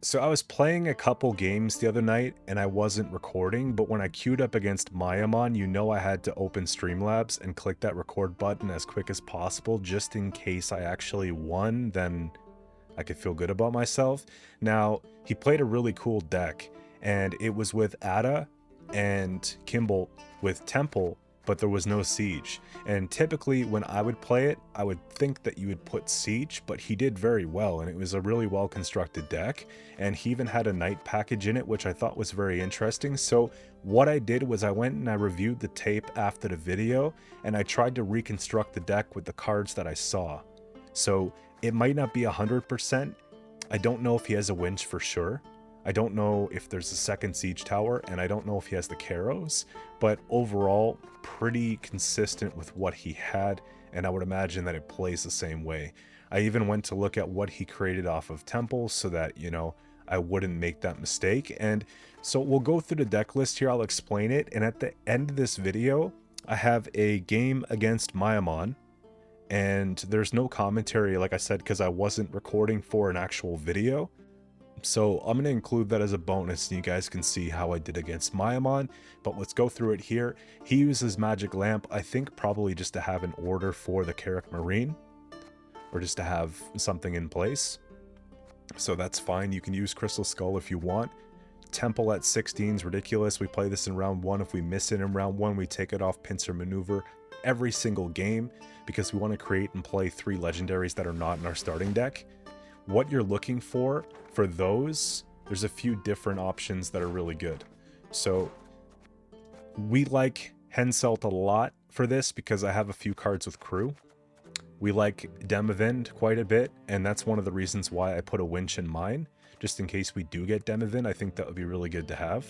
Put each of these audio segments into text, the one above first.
So I was playing a couple games the other night and I wasn't recording, but when I queued up against Mya-Mon, you know I had to open Streamlabs and click that record button as quick as possible just in case I actually won, then I could feel good about myself. Now, he played a really cool deck and it was with Adda and Kimbolt with Temple, but there was no siege. And typically when I would play it, I would think that you would put siege, but he did very well and it was a really well constructed deck. And he even had a knight package in it, which I thought was very interesting. So what I did was I went and I reviewed the tape after the video and I tried to reconstruct the deck with the cards that I saw. So it might not be 100%. I don't know if he has a winch for sure. I don't know if there's a second siege tower, and I don't know if he has the Caros, but overall, pretty consistent with what he had, and I would imagine that it plays the same way. I even went to look at what he created off of Temple so that, you know, I wouldn't make that mistake. And so we'll go through the deck list here, I'll explain it, and at the end of this video, I have a game against Mya-Mon', and there's no commentary, like I said, because I wasn't recording for an actual video. So I'm going to include that as a bonus so you guys can see how I did against Mya-Mon', but let's go through it here. He uses Magic Lamp, I think probably just to have an order for the Carrack Marine, or just to have something in place. So that's fine, you can use Crystal Skull if you want. Temple at 16 is ridiculous. We play this in round 1. If we miss it in round 1, we take it off Pincer Maneuver every single game because we want to create and play 3 legendaries that are not in our starting deck. What you're looking for those, there's a few different options that are really good. So we like Henselt a lot for this because I have a few cards with crew. We like Demavend quite a bit, and that's one of the reasons why I put a winch in mine, just in case we do get Demavend. I think that would be really good to have.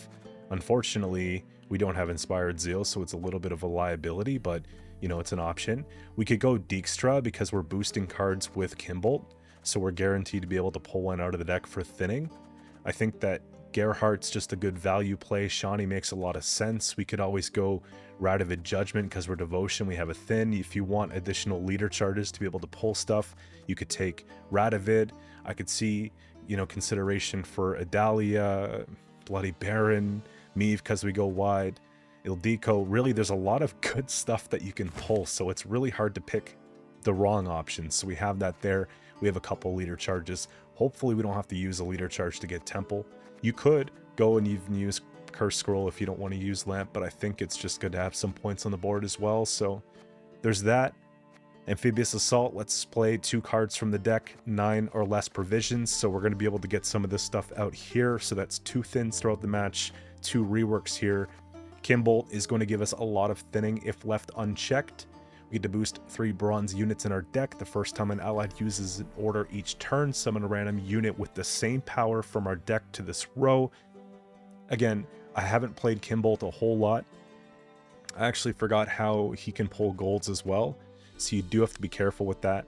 Unfortunately, we don't have Inspired Zeal, so it's a little bit of a liability, but you know, it's an option. We could go Dijkstra because we're boosting cards with Kimbolt, so we're guaranteed to be able to pull one out of the deck for thinning. I think that Gerhardt's just a good value play. Shawnee makes a lot of sense. We could always go Radovid Judgment because we're Devotion, we have a thin. If you want additional leader charges to be able to pull stuff, you could take Radovid. I could see, you know, consideration for Adalia, Bloody Baron, Meve because we go wide, Ildiko. Really, there's a lot of good stuff that you can pull, so it's really hard to pick the wrong options. So we have that there. We have a couple leader charges. Hopefully we don't have to use a leader charge to get Temple. You could go and even use Curse Scroll if you don't want to use Lamp, but I think it's just good to have some points on the board as well. So there's that. Amphibious Assault, let's play 2 cards from the deck, 9 or less provisions. So we're going to be able to get some of this stuff out here. So that's 2 thins throughout the match, 2 reworks here. Kimbolt is going to give us a lot of thinning if left unchecked. We get to boost 3 bronze units in our deck. The first time an allied uses an order each turn, summon a random unit with the same power from our deck to this row. Again, I haven't played Kimbolt a whole lot. I actually forgot how he can pull golds as well, so you do have to be careful with that.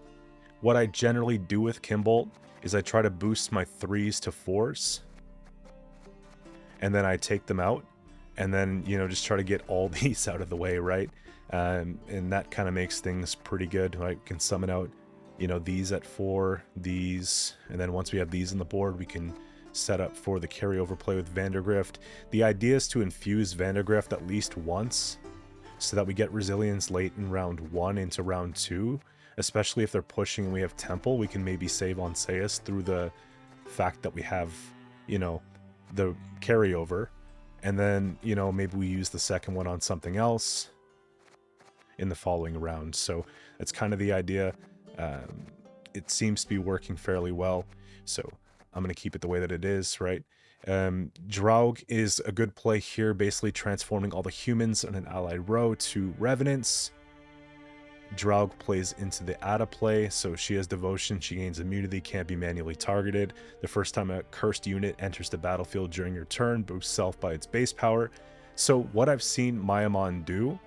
What I generally do with Kimbolt is I try to boost my 3s to 4s, and then I take them out, and then, you know, just try to get all these out of the way, right? And that kind of makes things pretty good. I can summon out, you know, these at 4, these, and then once we have these on the board, we can set up for the carryover play with Vandergrift. The idea is to infuse Vandergrift at least once so that we get resilience late in round 1 into round 2, especially if they're pushing and we have Temple. We can maybe save on Sayas through the fact that we have, you know, the carryover, and then, you know, maybe we use the second one on something else in the following round. So that's kind of the idea. It seems to be working fairly well, so I'm going to keep it the way that it is, right? Draug is a good play here, basically transforming all the humans in an allied row to revenants. Draug plays into the Adda play, so she has Devotion, she gains immunity, can't be manually targeted. The first time a cursed unit enters the battlefield during your turn, boosts self by its base power. So what I've seen Mya-Mon' do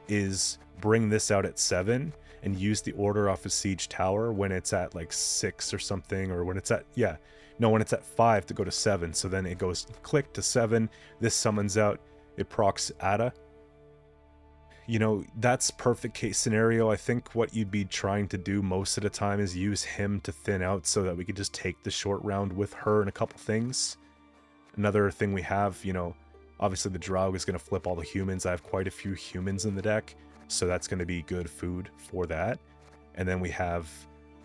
is bring this out at 7 and use the order off a siege tower when it's at like 6 or something, or when it's at, yeah, no, when it's at 5 to go to 7. So then it goes click to 7. This summons out, it procs Adda. you know, that's perfect case scenario. I think what you'd be trying to do most of the time is use him to thin out so that we could just take the short round with her and a couple things. Another thing we have, you know, obviously the Draug is going to flip all the humans. I have quite a few humans in the deck, so that's going to be good food for that. And then we have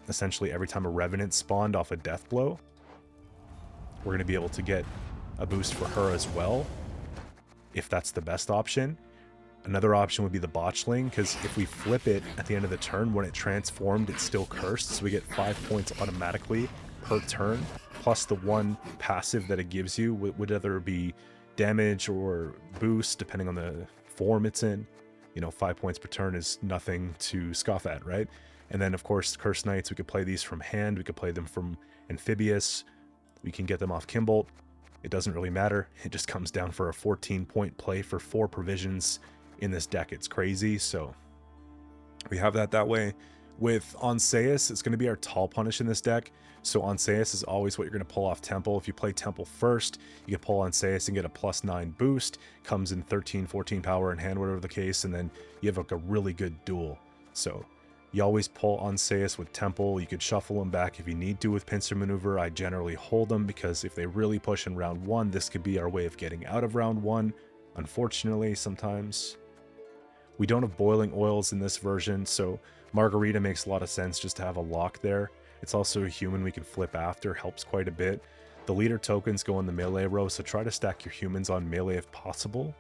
essentially every time a Revenant spawned off a death blow, we're going to be able to get a boost for her as well, if that's the best option. Another option would be the Botchling, because if we flip it at the end of the turn, when it transformed, it's still cursed, so we get 5 points automatically per turn, plus the one passive that it gives you would either be damage or boost, depending on the form it's in. You know, 5 points per turn is nothing to scoff at, right? And then, of course, Cursed Knights, we could play these from hand, we could play them from Amphibious, we can get them off Kimbolt. It doesn't really matter. It just comes down for a 14-point play for 4 provisions in this deck. It's crazy, so we have that way. With Onseus, it's going to be our Tall Punish in this deck. So Onseus is always what you're going to pull off Temple. If you play Temple first, you can pull Onseus and get a +9 boost. Comes in 13, 14 power in hand, whatever the case, and then you have like a really good duel. So you always pull Onseus with Temple. You could shuffle them back if you need to with Pincer Maneuver. I generally hold them because if they really push in round 1, this could be our way of getting out of round 1. Unfortunately, sometimes. We don't have Boiling Oils in this version, so Margarita makes a lot of sense just to have a lock there. It's also a human we can flip after, helps quite a bit. The leader tokens go in the melee row, so try to stack your humans on melee if possible.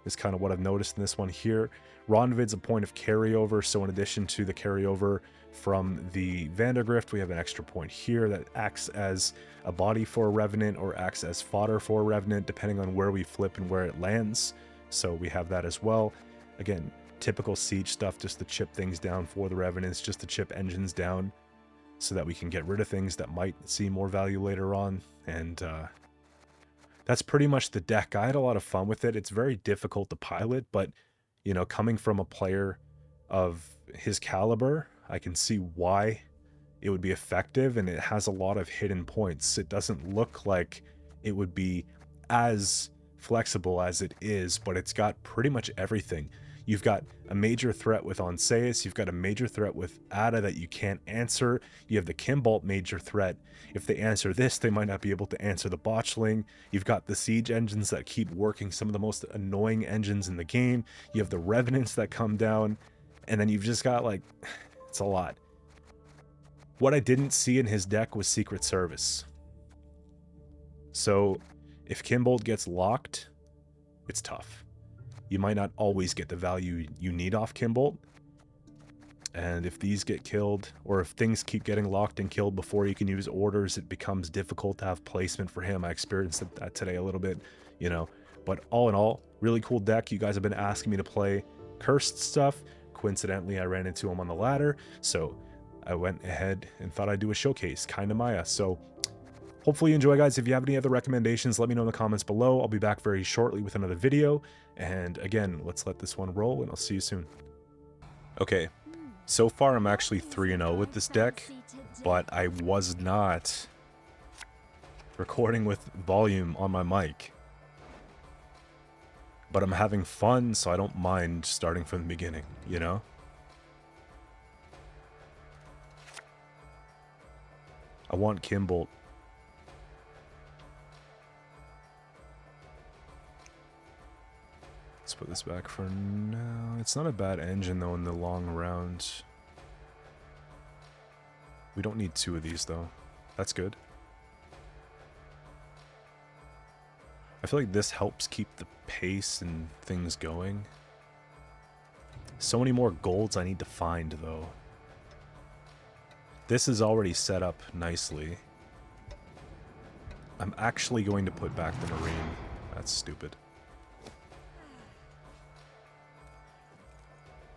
Is kind of what I've noticed in this one here. Ronvid's a point of carryover, so in addition to the carryover from the Vandergrift, we have an extra point here that acts as a body for a Revenant or acts as fodder for a Revenant, depending on where we flip and where it lands. So we have that as well. Again, typical siege stuff, just to chip things down for the Revenants, just to chip engines down so that we can get rid of things that might see more value later on. And that's pretty much the deck. I had a lot of fun with it. It's very difficult to pilot, but, you know, coming from a player of his caliber, I can see why it would be effective, and it has a lot of hidden points. It doesn't look like it would be as flexible as it is, but it's got pretty much everything. You've got a major threat with Onseus, you've got a major threat with Adda that you can't answer, you have the Kimbolt major threat. If they answer this, they might not be able to answer the Botchling. You've got the siege engines that keep working, some of the most annoying engines in the game. You have the Revenants that come down, and then you've just got, like, it's a lot. What I didn't see in his deck was Secret Service. So if Kimbolt gets locked, it's tough. You might not always get the value you need off Kimbolt. And if these get killed, or if things keep getting locked and killed before you can use orders, it becomes difficult to have placement for him. I experienced that today a little bit, you know. But all in all, really cool deck. You guys have been asking me to play cursed stuff. Coincidentally, I ran into him on the ladder, so I went ahead and thought I'd do a showcase, kind of Maya. So hopefully you enjoy, guys. If you have any other recommendations, let me know in the comments below. I'll be back very shortly with another video. And again, let's let this one roll, and I'll see you soon. Okay, so far I'm actually 3-0 with this deck, but I was not recording with volume on my mic. But I'm having fun, so I don't mind starting from the beginning, you know? I want Kimbolt. Let's put this back for now. It's not a bad engine, though, in the long round. We don't need 2 of these, though. That's good. I feel like this helps keep the pace and things going. So many more golds I need to find, though. This is already set up nicely. I'm actually going to put back the Marine. That's stupid.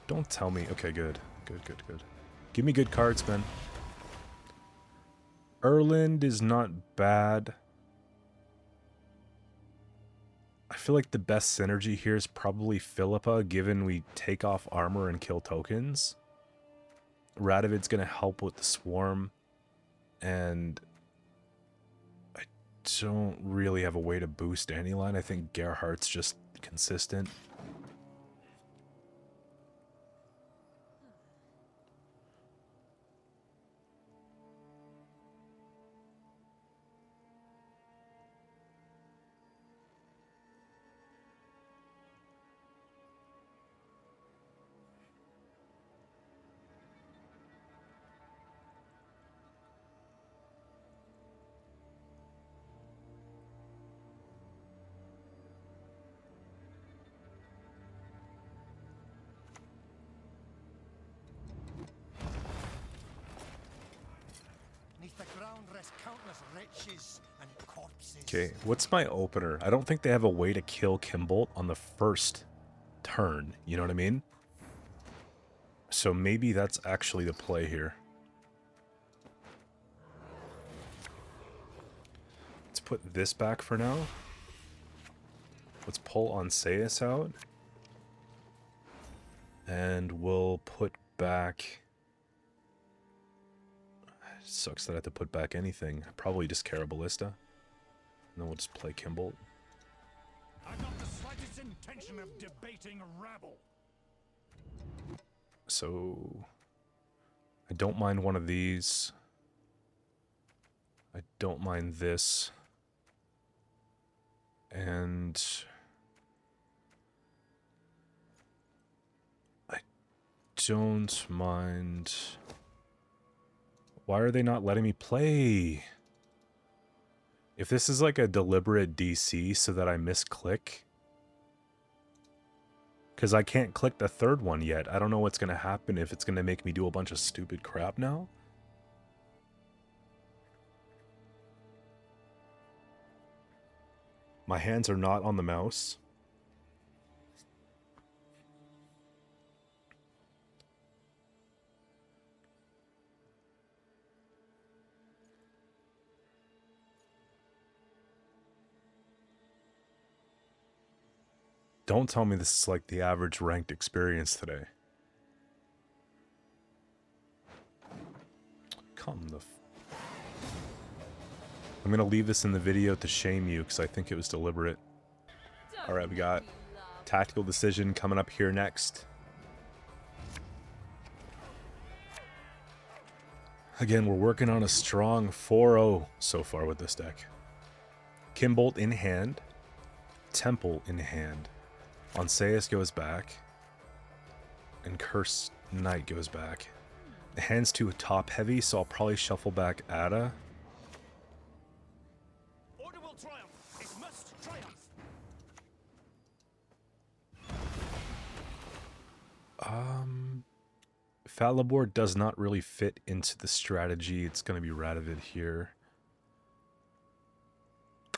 Don't tell me. Okay, good. Good. Give me good cards, man. Erland is not bad. I feel like the best synergy here is probably Philippa, given we take off armor and kill tokens. Radovid's going to help with the swarm. And I don't really have a way to boost any line. I think Gerhardt's just consistent. Okay, what's my opener? I don't think they have a way to kill Kimbolt on the first turn, you know what I mean? So maybe that's actually the play here. Let's put this back for now. Let's pull on Scoia'tael out. And we'll put back... It sucks that I have to put back anything. Probably just Caraballista. And then we'll just play Kimbolt. I've not the slightest intention of debating rabble. So... I don't mind one of these. I don't mind this. And... I don't mind... Why are they not letting me play? If this is like a deliberate DC so that I misclick... Because I can't click the third one yet. I don't know what's going to happen, if it's going to make me do a bunch of stupid crap now. My hands are not on the mouse. Don't tell me this is like the average ranked experience today. Come the I'm gonna leave this in the video to shame you because I think it was deliberate. Alright, we got tactical decision coming up here next. Again, we're working on a strong 4-0 so far with this deck. Kimbolt in hand. Temple in hand. On Scoia'tael goes back. And Cursed Knight goes back. The hand's too top heavy, so I'll probably shuffle back Adda. Order will triumph. It must triumph. Falibor does not really fit into the strategy. It's going to be Radovid here.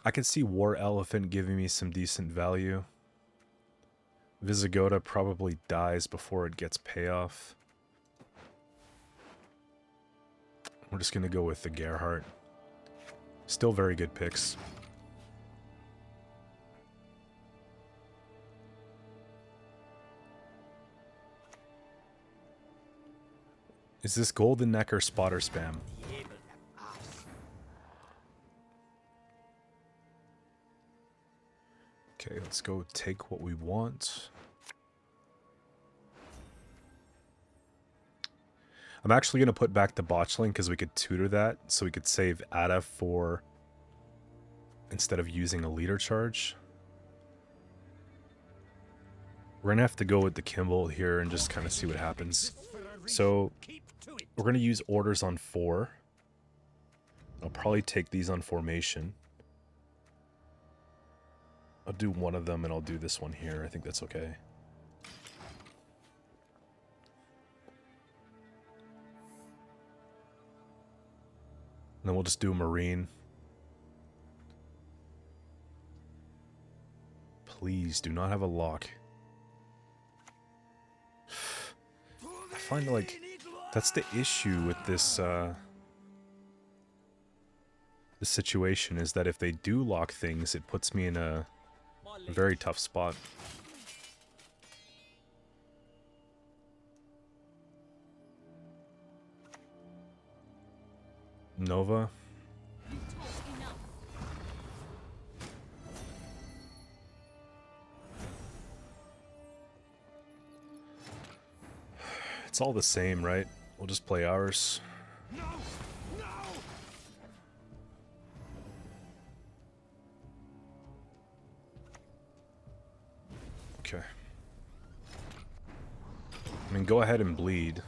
I could see War Elephant giving me some decent value. Visigoda probably dies before it gets payoff. We're just going to go with the Gerhardt. Still very good picks. Is this Golden Neck or Spotter Spam? Okay, let's go take what we want. I'm actually going to put back the botchling because we could tutor that, so we could save Adda for instead of using a leader charge. We're going to have to go with the Kimbolt here and just kind of see what happens. So we're going to use orders on 4. I'll probably take these on formation. I'll do one of them and I'll do this one here. I think that's okay. And then we'll just do a Marine. Please do not have a lock. I find like that's the issue with this this situation, is that if they do lock things, it puts me in a very tough spot. Nova. It's all the same, right? We'll just play ours. No! No! Okay. I mean, go ahead and bleed.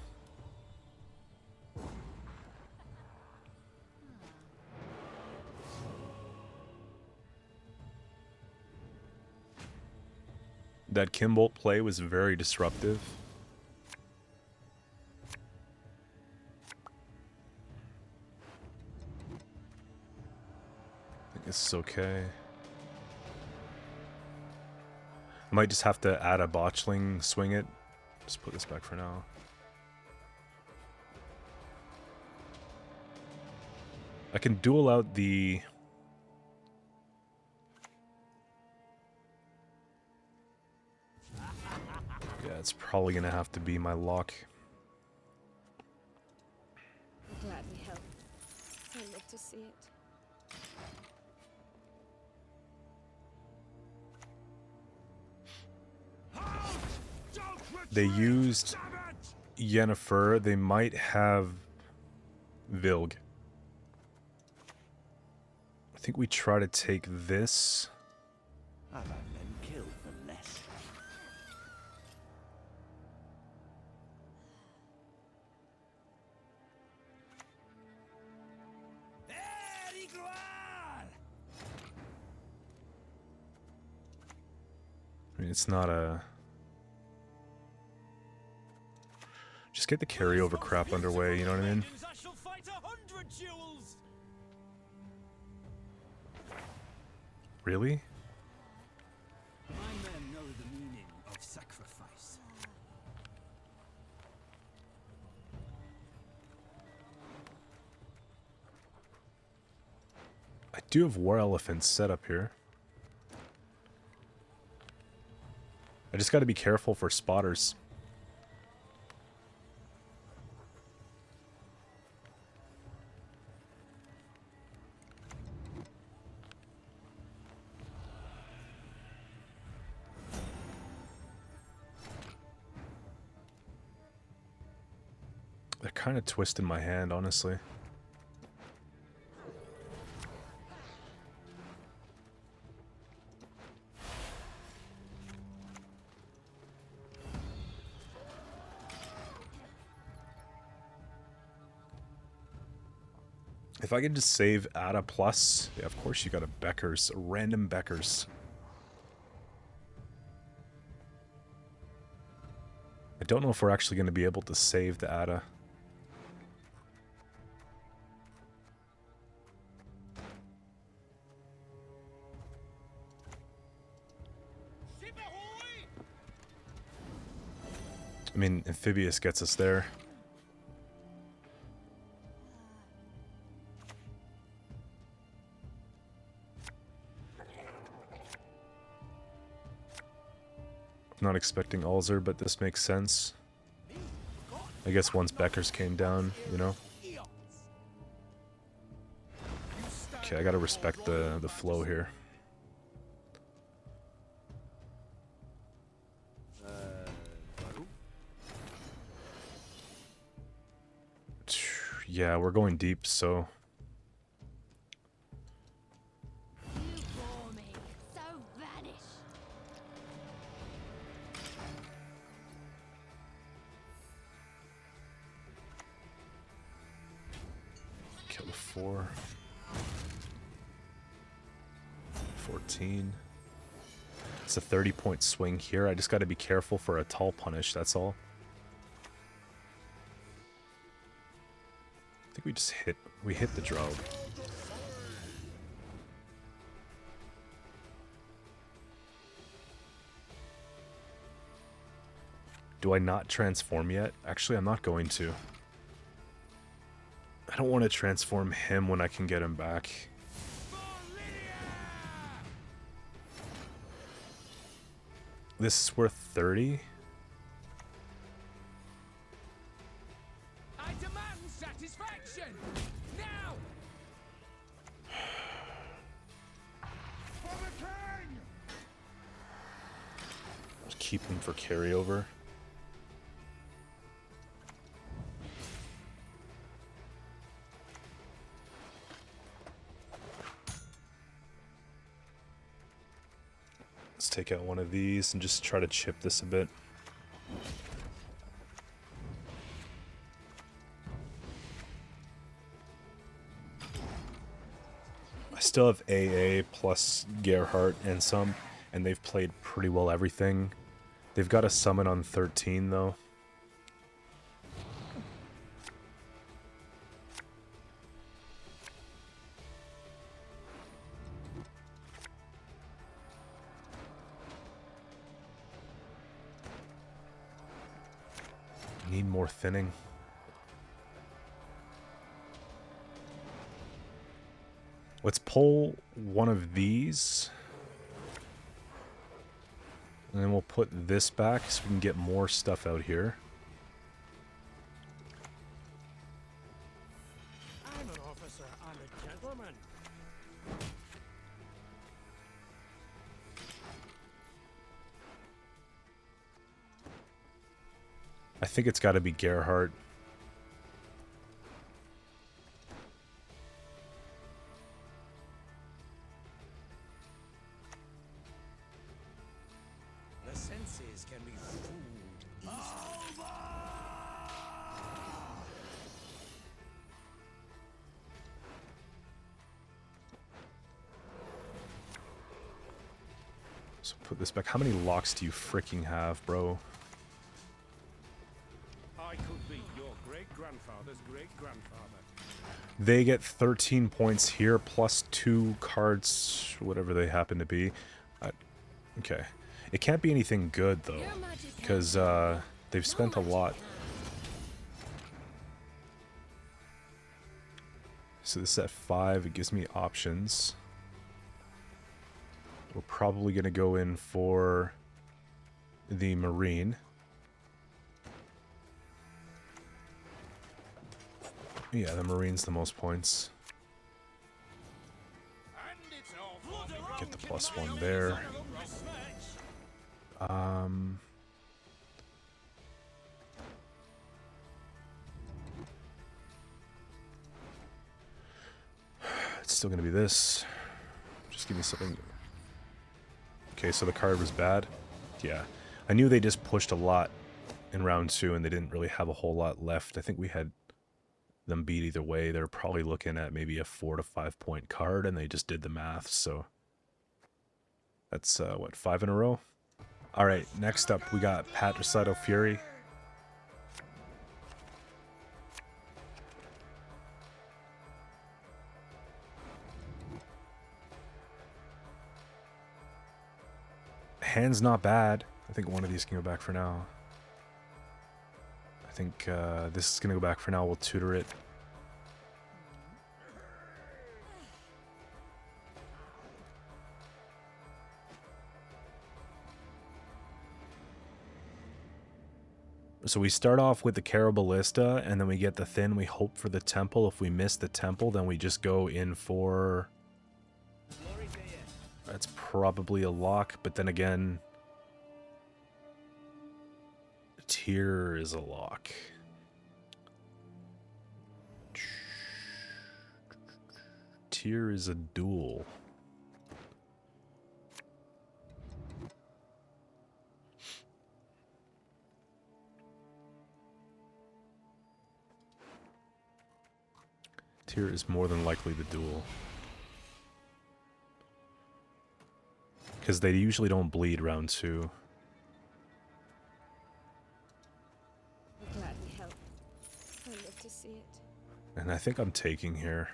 That Kimbolt play was very disruptive. This is okay. I might just have to add a botchling, swing it. Just put this back for now. I can duel out the... Yeah, it's probably gonna have to be my lock. I'll gladly help. I love to see it. They used Yennefer. They might have Vilg. I think we try to take this. I've had men killed for less. I mean, it's not a... Just get the carryover crap underway, you know what I mean? Really? My men know the meaning of sacrifice. I do have war elephants set up here. I just gotta be careful for spotters. They're kind of twisting my hand, honestly. If I can just save Adda plus, yeah, of course you got a Becker's, a random Becker's. I don't know if we're actually going to be able to save the Adda. I mean, Amphibious gets us there. Not expecting Ulzer, but this makes sense. I guess once Becker's came down, you know. Okay, I gotta respect the flow here. Yeah, we're going deep, so... You bore me, so vanish. Kill the 4. 14. It's a 30-point swing here. I just gotta be careful for a tall punish, that's all. I think we hit the Drow. Do I not transform yet? Actually, I'm not going to. I don't want to transform him when I can get him back. This is worth 30? I demand satisfaction now. For the king. Just keep him for carryover. Let's take out one of these and just try to chip this a bit. I still have AA plus Gerhardt and some, and they've played pretty well everything. They've got a summon on 13 though. need more thinning. Let's pull one of these. And then we'll put this back so we can get more stuff out here. I'm an officer and a gentleman. I think it's got to be Gerhardt. The senses can be fooled easily. So put this back. How many locks do you freaking have, bro? I could be your great-grandfather's great-grandfather. They get 13 points here, plus 2 cards, whatever they happen to be. Okay. It can't be anything good, though, because they've spent a lot. So this is at 5. It gives me options. We're probably going to go in for the Marine. Yeah, the Marine's the most points. Get the +1 there. It's still gonna be this. Just give me something. Okay, so the card was bad. Yeah, I knew they just pushed a lot in round 2 and they didn't really have a whole lot left. I think we had them beat either way. They're probably looking at maybe a 4 to 5 point card, and they just did the math. So that's what, 5 in a row. All right, next up we got Patricidal Fury. Hand's not bad. I think one of these can go back for now. I think this is going to go back for now. We'll tutor it. So we start off with the Caraballista, and then we get the Thin. We hope for the Temple. If we miss the Temple, then we just go in for... That's probably a lock, but then again... Tier is a lock. Tier is a duel. Tier is more than likely the duel. Because they usually don't bleed round 2. I'll gladly help. I live to see it. And I think I'm taking here.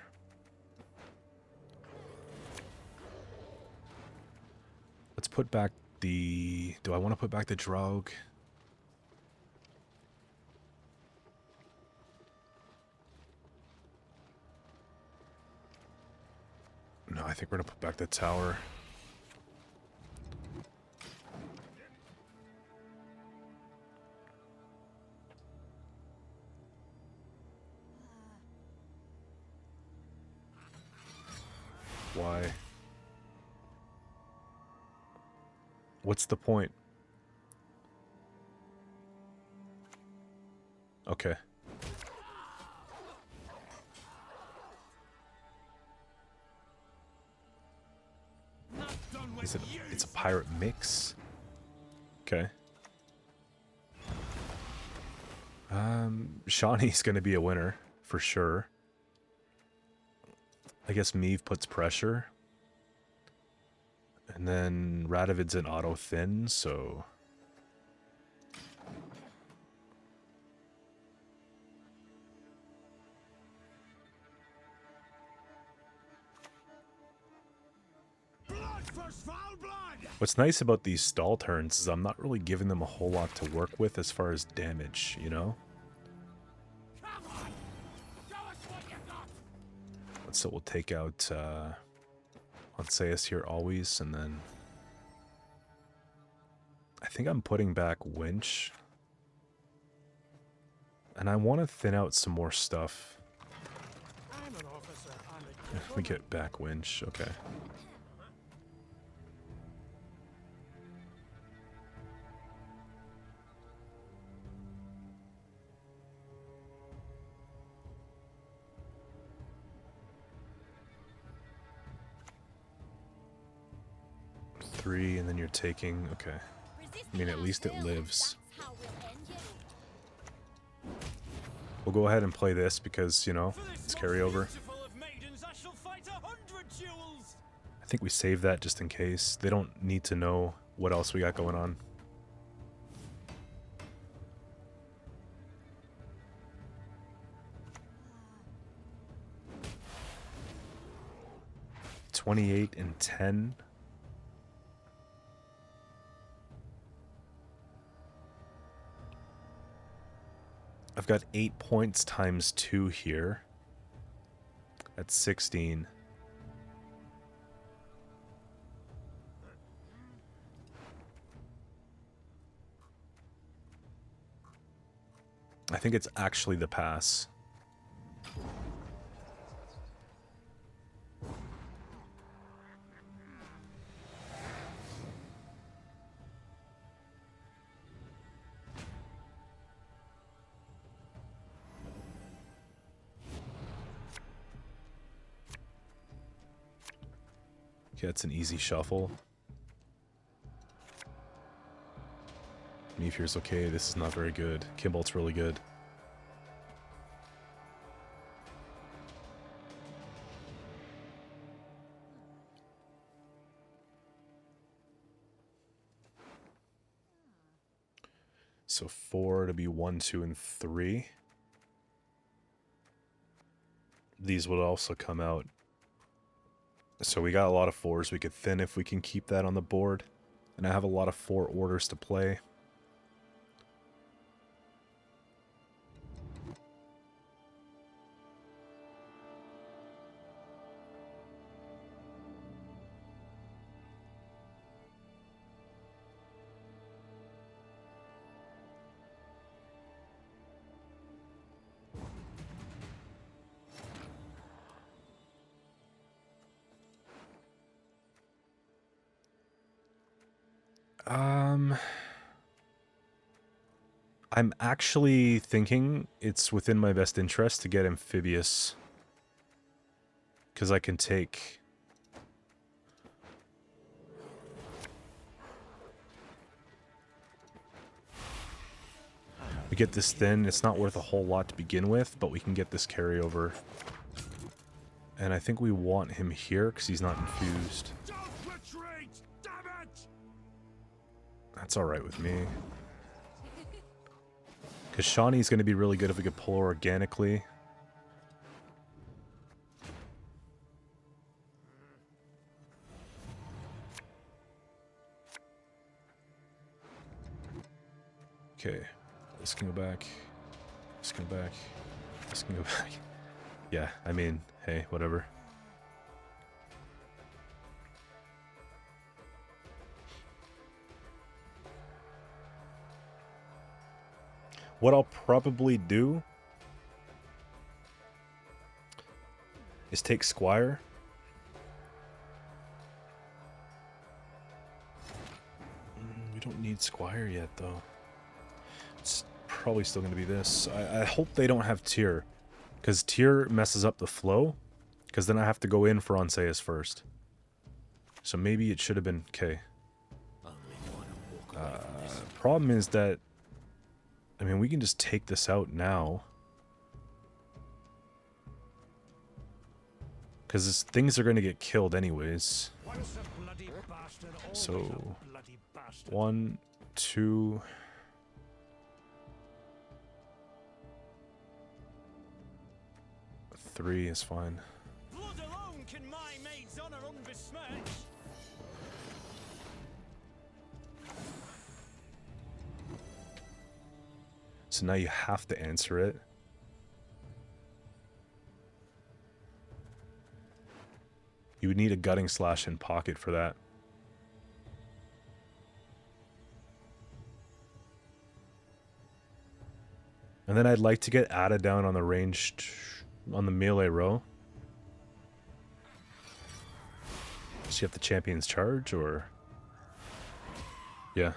Let's put back the... Do I want to put back the Drogue? No, I think we're going to put back the Tower. Why? What's the point? Okay. Is it? It's a pirate mix. Okay. Shawnee's gonna be a winner for sure. I guess Meave puts pressure. And then Radovid's an auto thin, so... What's nice about these stall turns is I'm not really giving them a whole lot to work with as far as damage, you know? So we'll take out Onseus here always, and then I think I'm putting back Winch. And I want to thin out some more stuff. I'm an officer and a If we get back Winch, okay. Three, and then you're taking, okay. I mean, at least it lives. We'll go ahead and play this because, you know, it's carryover. I think we save that just in case. They don't need to know what else we got going on. $28 and $10. I've got 8 points times 2 here. That's 16. I think it's actually the pass. Okay, it's an easy shuffle. Meteor's okay, this is not very good. Kimbolt's really good. So 4 to be 1, 2, and 3. These would also come out. So we got a lot of 4s we could thin if we can keep that on the board. And I have a lot of 4 orders to play. I'm actually thinking it's within my best interest to get amphibious. Because I can take... We get this thin, it's not worth a whole lot to begin with, but we can get this carryover. And I think we want him here because he's not infused. Don't retreat! Damn it! That's alright with me. Because Shawnee's going to be really good if we could pull her organically. Okay, this can go back. This can go back. This can go back. Yeah, I mean, hey, whatever. What I'll probably do is take Squire. We don't need Squire yet, though. It's probably still going to be this. I hope they don't have Tyr, because Tyr messes up the flow, because then I have to go in for Onseus first. So maybe it should have been... Okay. Problem is that... I mean, we can just take this out now. Because things are going to get killed anyways. Once a bloody bastard, always So, a bloody bastard. 1, 2... Three is fine. Blood alone can my maid's honor unbesmirch. So now you have to answer it. would need a gutting slash in pocket for that. And then I'd like to get Adda down on the ranged, on the melee row. Does she have the champion's charge, or? Yeah.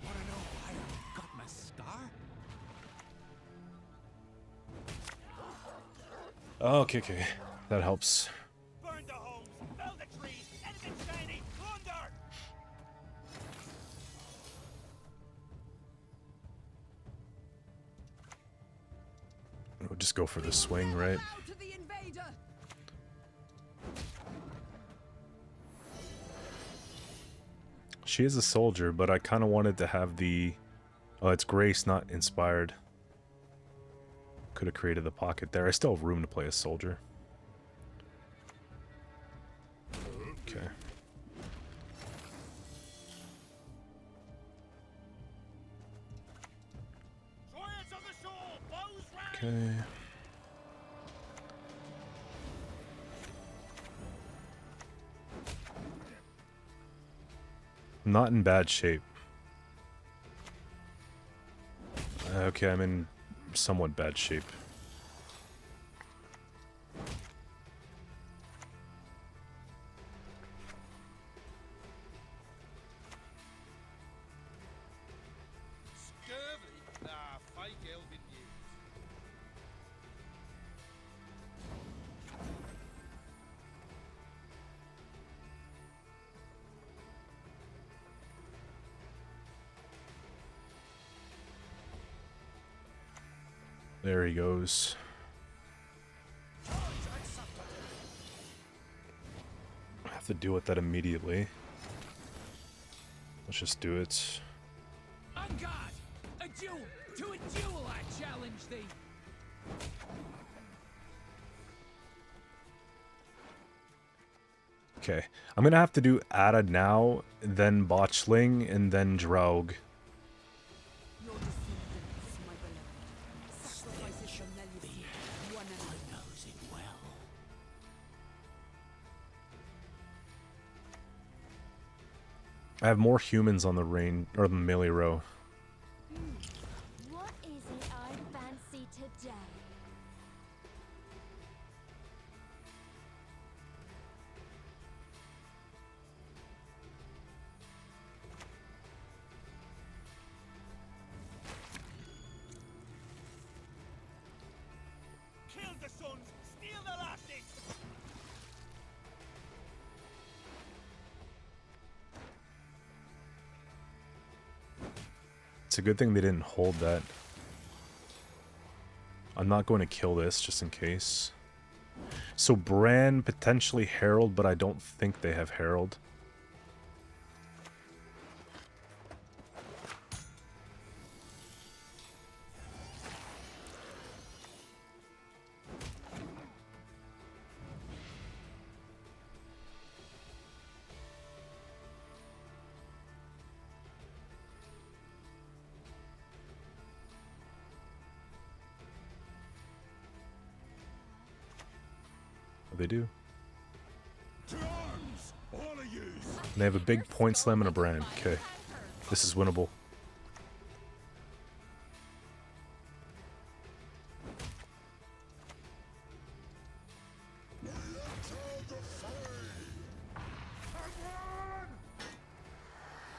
Wanna know why I got my scar? Okay, okay. That helps. Burn the homes, fell the trees, anything shiny, plunder! We'll just go for the swing, right? To the invader. She is a soldier, but I kind of wanted to have the... Oh, it's Grace, not Inspired. Could have created the pocket there. I still have room to play a soldier. Okay. Giants of the shore, bows round! Okay. Not in bad shape. Okay, I'm in somewhat bad shape. Scurvy? Ah, fake elven news. There he goes. I have to deal with that immediately. Let's just do it. On guard! A duel! To a duel I challenge thee! Okay, I'm gonna have to do Adda now, then Botchling, and then Draug. Your descendants, my beloved. Sacrifices shall be one and all. Knows it well. I have more humans on the range or the melee row. What is it I fancy today? Kill the sons, steal the lasses! It's a good thing they didn't hold that. I'm not going to kill this just in case. So Bran, potentially Herald, but I don't think they have Herald. They do. To arms, all of you! And they have a big point slam and a brand. Okay. This is winnable.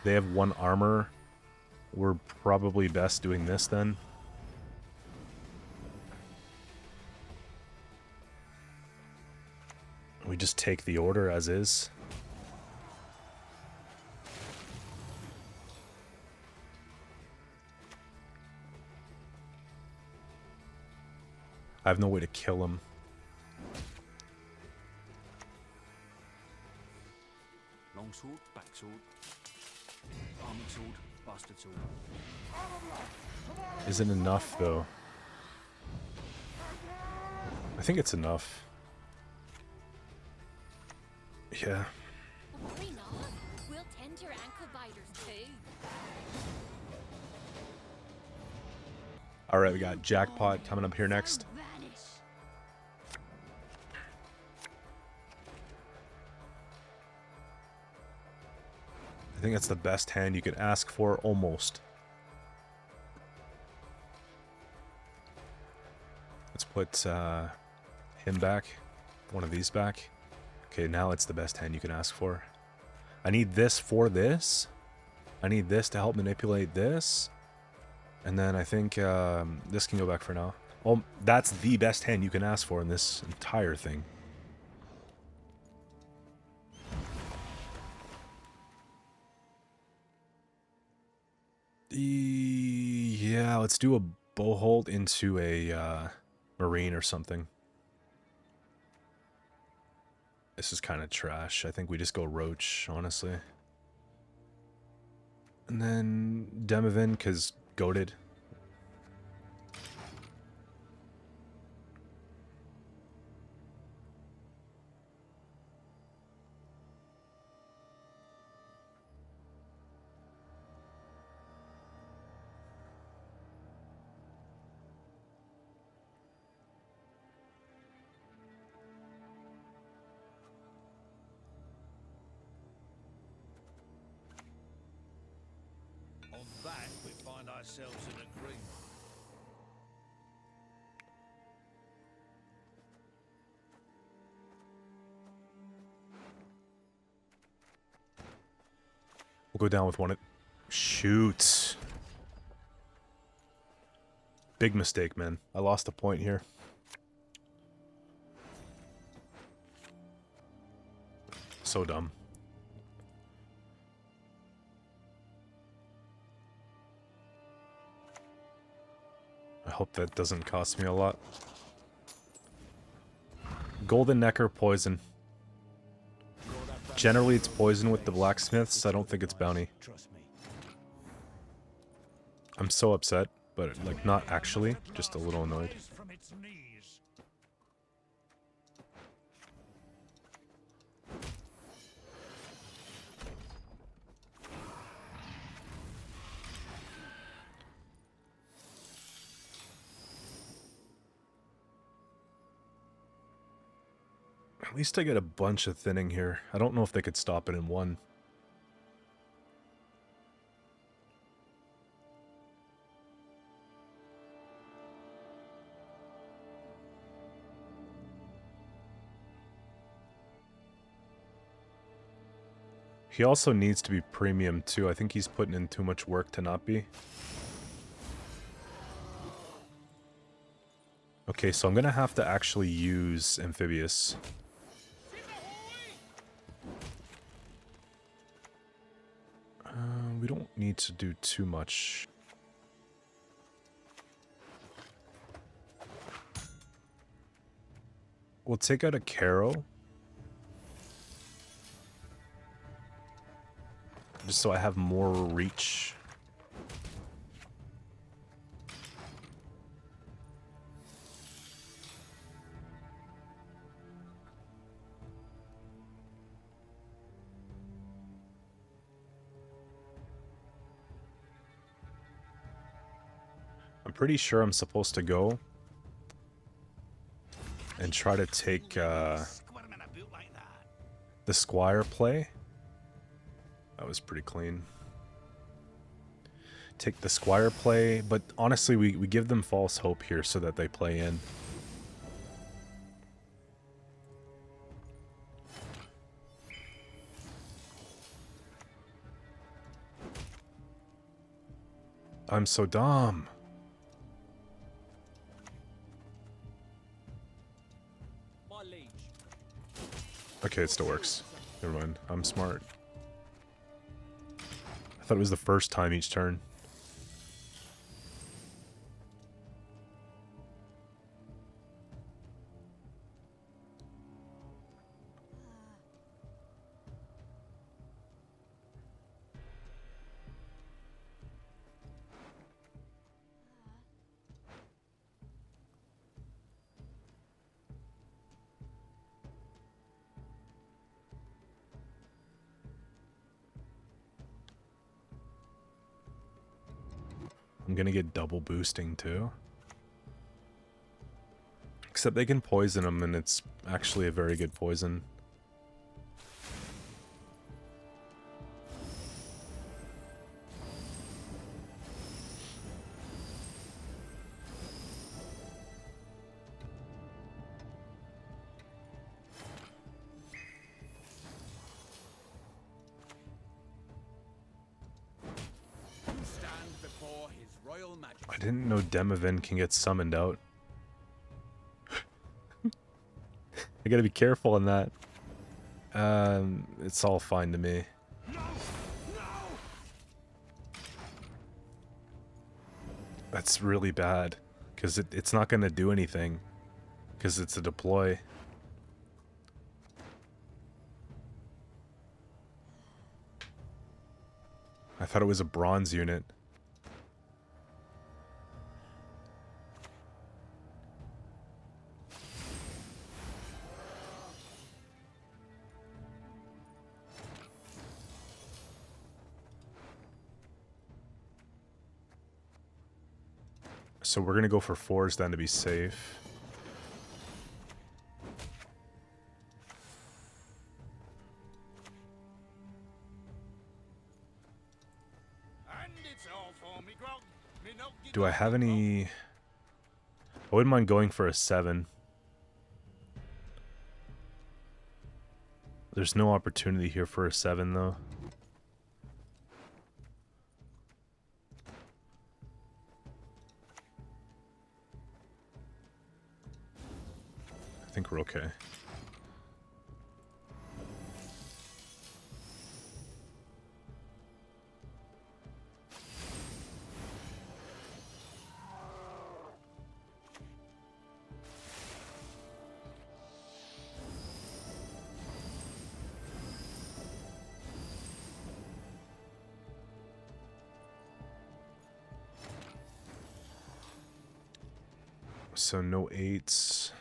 They have one armor. We're probably best doing this then. We just take the order as is. I have no way to kill him. Long sword, back sword. Arming sword, bastard sword. Isn't enough though. I think it's enough. Yeah. Worry not. We'll tend your ankle biters too. Alright, we got Jackpot coming up here next. Vanish. think that's the best hand you can ask for, almost. Let's put him back. One of these back. Okay, now it's the best hand you can ask for. I need this for this. I need this to help manipulate this. And then I think this can go back for now. Oh, that's the best hand you can ask for in this entire thing. Yeah, let's do a bowhold into a marine or something. This is kind of trash. I think we just go roach, honestly. And then Demavin, because goated. On that, we find ourselves in agreement. We'll go down with one. Shoot. Big mistake, man. I lost a point here. So dumb. I hope that doesn't cost me a lot. Golden Necker poison. Generally it's poison with the blacksmiths. I don't think it's bounty. Trust me. I'm so upset, but like not actually, just a little annoyed. From its knees. At least I get a bunch of thinning here. I don't know if they could stop it in one. He also needs to be premium too. I think he's putting in too much work to not be. Okay, so I'm gonna have to actually use Amphibious. We don't need to do too much. We'll take out a Caro. Just so I have more reach. I'm pretty sure I'm supposed to go and try to take the Squire play. That was pretty clean. Take the Squire play, but honestly we give them false hope here so that they play in. I'm so dumb. Okay, it still works. Never mind. I'm smart. I thought it was the first time each turn. I'm gonna get double boosting too. Except they can poison them and it's actually a very good poison. I didn't know Demavin can get summoned out. I gotta be careful on that. It's all fine to me. That's really bad, because it's not gonna do anything, because it's a deploy. I thought it was a bronze unit. So we're gonna go for 4s then to be safe. And it's all for me grog. Me not give Do I up have the any... I wouldn't mind going for a 7. There's no opportunity here for a 7 though. I think we're okay. So no 8s.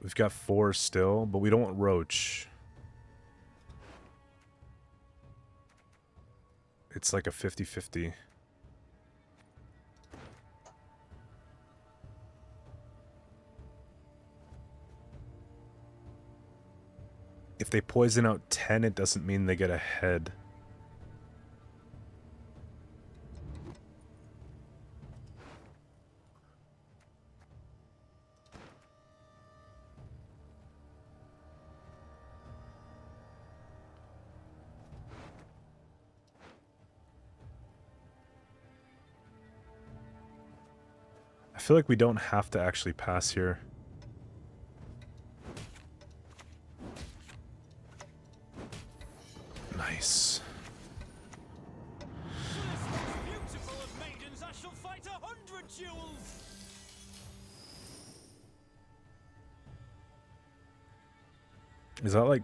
We've got 4 still, but we don't want Roach. It's like a 50-50. If they poison out 10, it doesn't mean they get ahead. I feel like we don't have to actually pass here. Nice. beautiful of maidens, I shall fight 100 duels. Is that like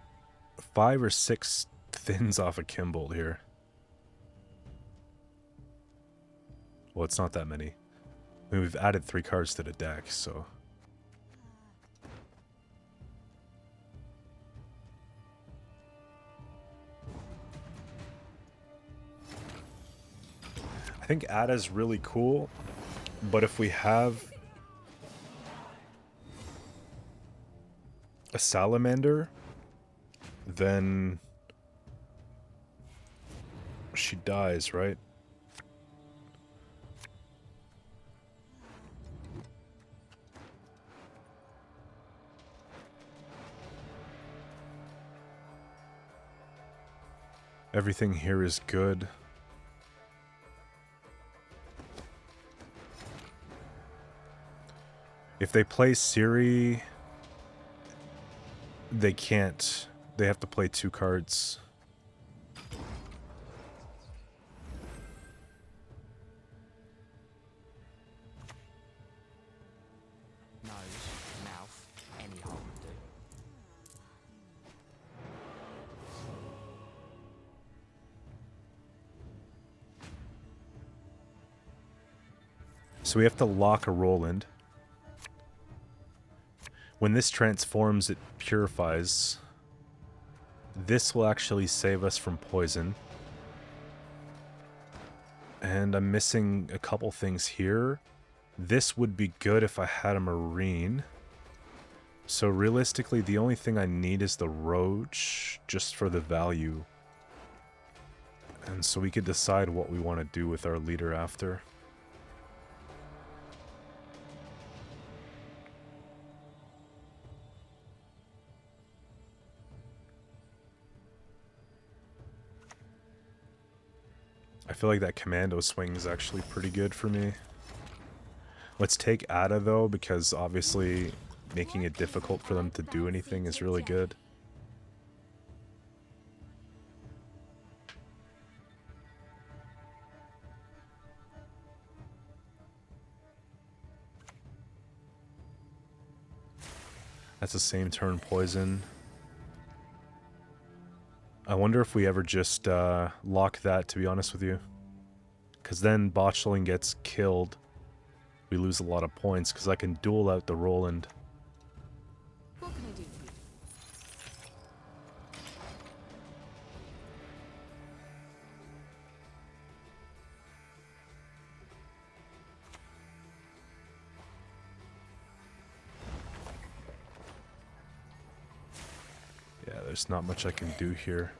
5 or 6 thins off a Kimbold here? Well, it's not that many. I mean, we've added 3 cards to the deck, so... I think Adda's really cool, but if we have a salamander, then she dies, right? Everything here is good. If they play Ciri, they can't. They have to play 2 cards. Nose, mouth, any hole would do. So we have to lock a Roland. When this transforms, it purifies. This will actually save us from poison. And I'm missing a couple things here. This would be good if I had a Marine. So realistically, the only thing I need is the Roach, just for the value. And so we could decide what we want to do with our leader after. I feel like that commando swing is actually pretty good for me. Let's take Adda though, because obviously making it difficult for them to do anything is really good. That's the same turn poison. I wonder if we ever just lock that, to be honest with you. Because then Botchling gets killed. We lose a lot of points because I can duel out the Roland. What can I do for you? Yeah, there's not much I can do here.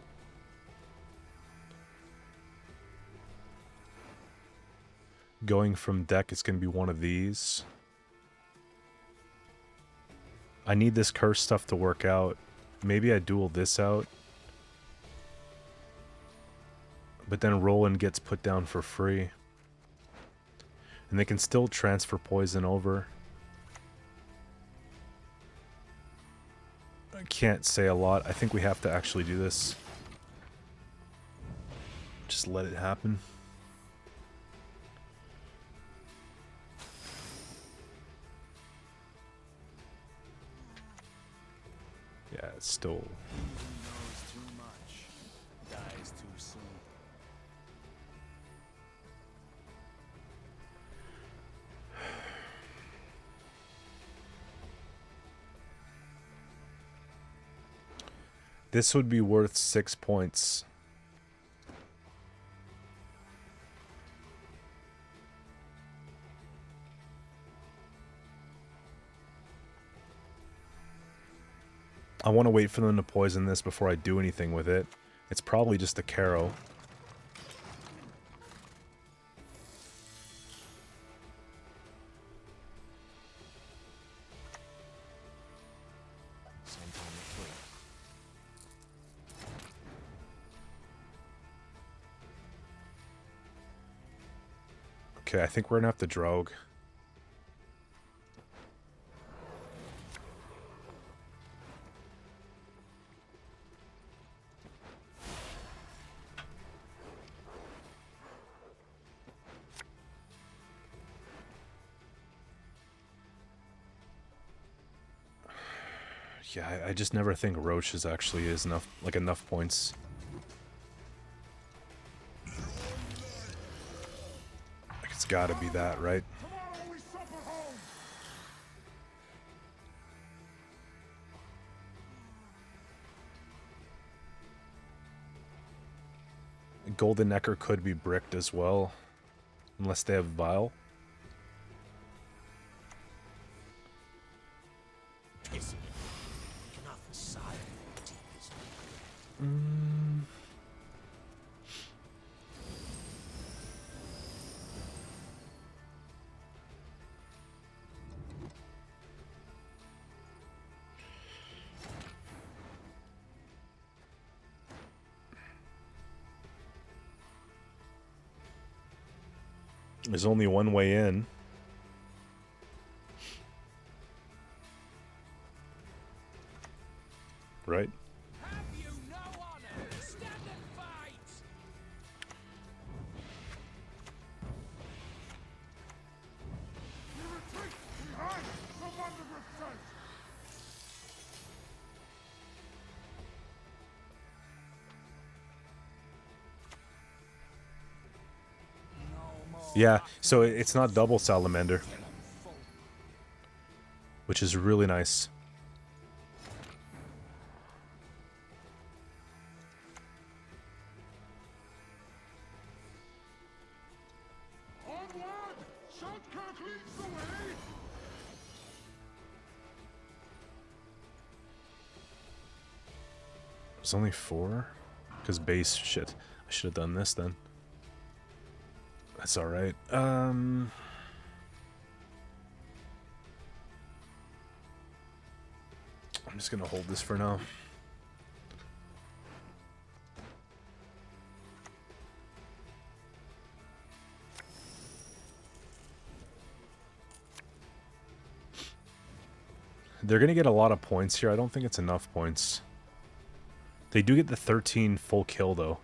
Going from deck, it's going to be one of these. I need this curse stuff to work out. Maybe I duel this out. But then Roland gets put down for free. And they can still transfer poison over. I can't say a lot. I think we have to actually do this. Just let it happen. Yeah, it's still... He who knows too much dies too soon. This would be worth 6 points. I want to wait for them to poison this before I do anything with it. It's probably just a Caro. Same time next week. Okay, I think we're gonna have to Drogue. Yeah, I just never think Roach is actually enough points. Like, it's gotta be that, right? Tomorrow we supper home. Golden Necker could be bricked as well. Unless they have Vile. There's only one way in. Right? Have you no honor? Stand and fight. You retreat behind the wondrous sight. Yeah, so it's not double Salamander. Which is really nice. Onward! Shortcut leads the way. There's only 4? Because base, shit. I should have done this then. That's alright. I'm just gonna hold this for now. They're going to get a lot of points here. I don't think it's enough points. They do get the 13 full kill, though.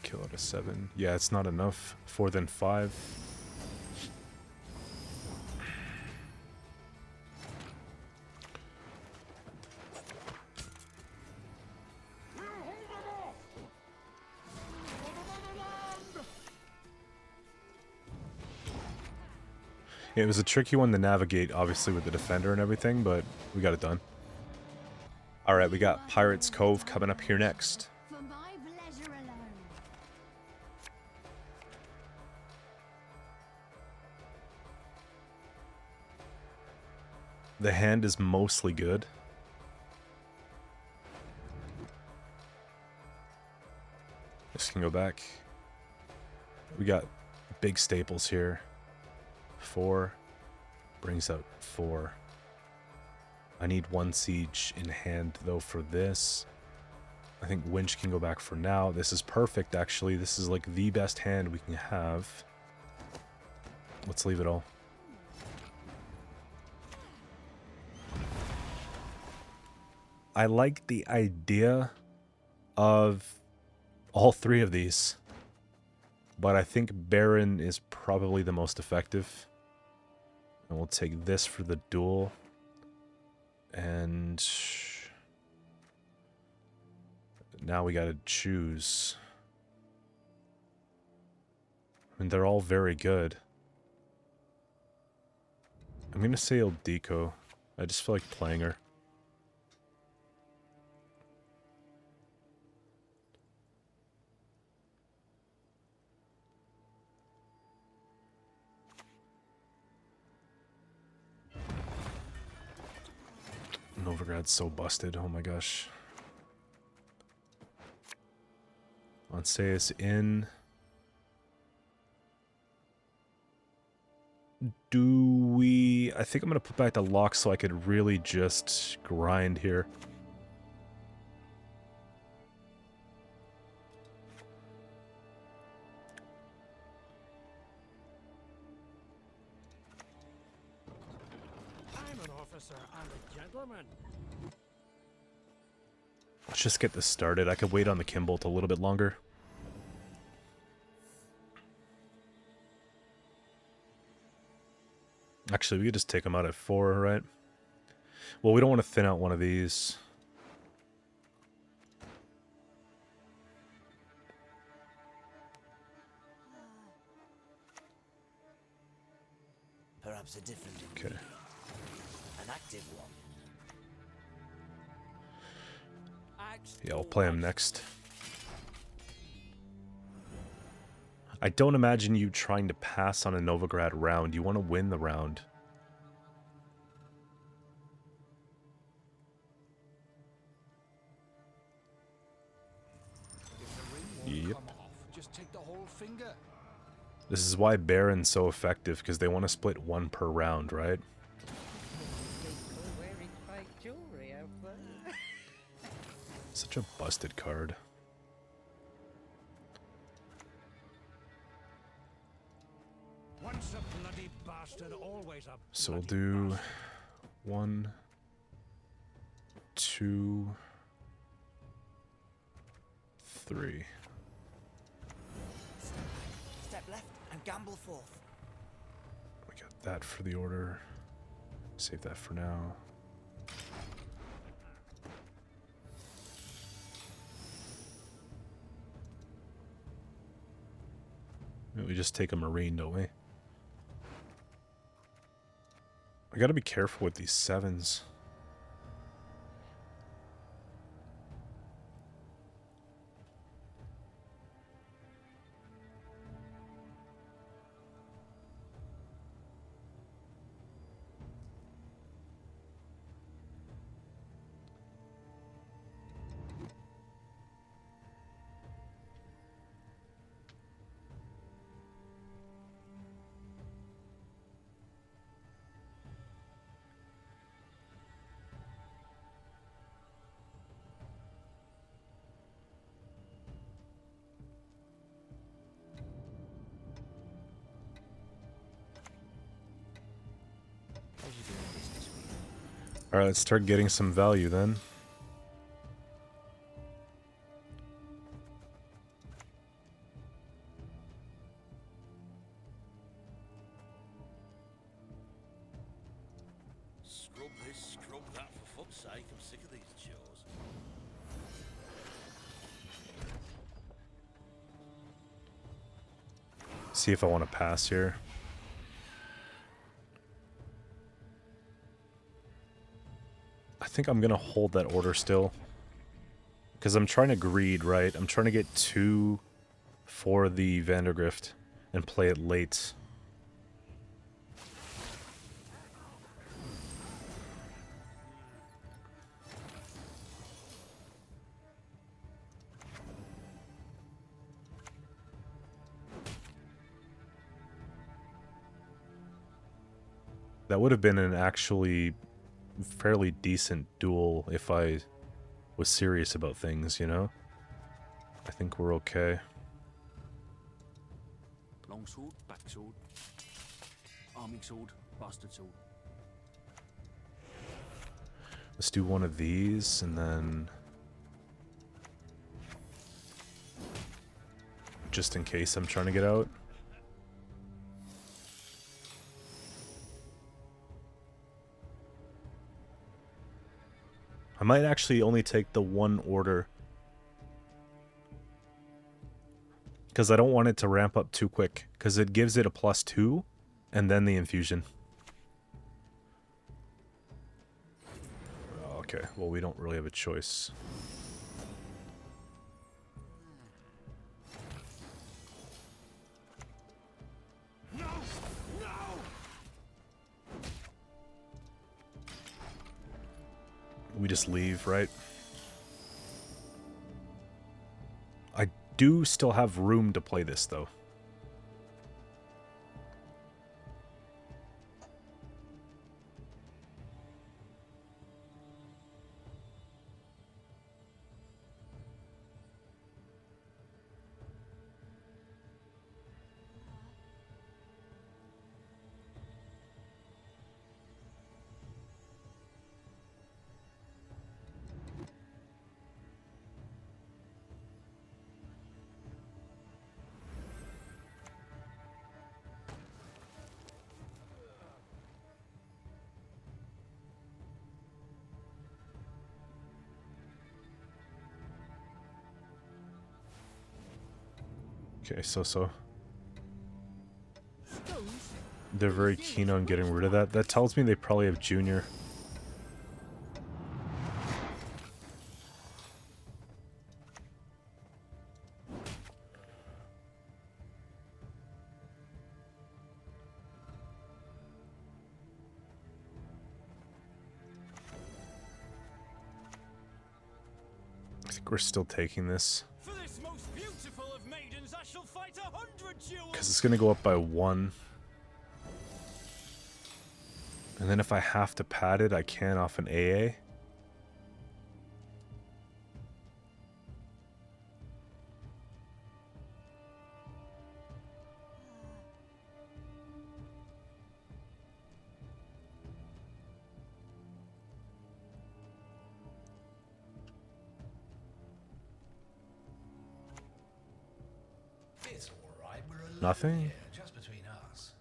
Kill out of 7. Yeah, it's not enough. 4 then 5. It was a tricky one to navigate, obviously, with the defender and everything, but we got it done. Alright, we got Pirates Cove coming up here next. For my pleasure alone. The hand is mostly good. This can go back. We got big staples here. 4 brings out 4. I need 1 siege in hand though for this. I think Winch can go back for now. This is perfect actually. This is like the best hand we can have. Let's leave it all. I like the idea of all 3 of these, but I think Baron is probably the most effective. And we'll take this for the duel. And now we gotta choose. I mean, they're all very good. I'm gonna say Ildiko. I just feel like playing her. Nilfgaard's so busted, oh my gosh. Onseus in. Do we... I think I'm going to put back the lock so I could really just grind here. I'm an officer and a gentleman. Let's just get this started. I could wait on the Kimbolt a little bit longer. Actually, we could just take them out at 4, right? Well, we don't want to thin out one of these. Perhaps a different Okay. ingredient. An active one. Yeah, I'll play him next. I don't imagine you trying to pass on a Nilfgaard round. You want to win the round. Yep. Just take the whole finger. This is why Baron's so effective, because they want to split 1 per round, right? Wearing fake jewelry out there. Such a busted card. Once a bloody bastard, always a So we'll bloody do bastard. 1, 2, 3. Step left and gamble forth. We got that for the order. Save that for now. We just take a Marine, don't we? I gotta be careful with these 7s. Alright, let's start getting some value then. Scrub this, scrub that, for fuck's sake, I'm sick of these chores. See if I want to pass here. I think I'm gonna hold that order still. Because I'm trying to greed, right? I'm trying to get 2 for the Vandergrift and play it late. That would have been an actually fairly decent duel if I was serious about things, you know? I think we're okay. Long sword, back sword. Arming sword, bastard sword. Let's do one of these and then... just in case I'm trying to get out. I might actually only take the 1 order. Because I don't want it to ramp up too quick. Because it gives it a +2 and then the infusion. Okay, well we don't really have a choice. We just leave, right? I do still have room to play this, though. Okay, so. They're very keen on getting rid of that. That tells me they probably have Junior. I think we're still taking this. Because it's going to go up by 1. And then if I have to pad it, I can off an AA. It's all right. We're alone Nothing? here, just between us.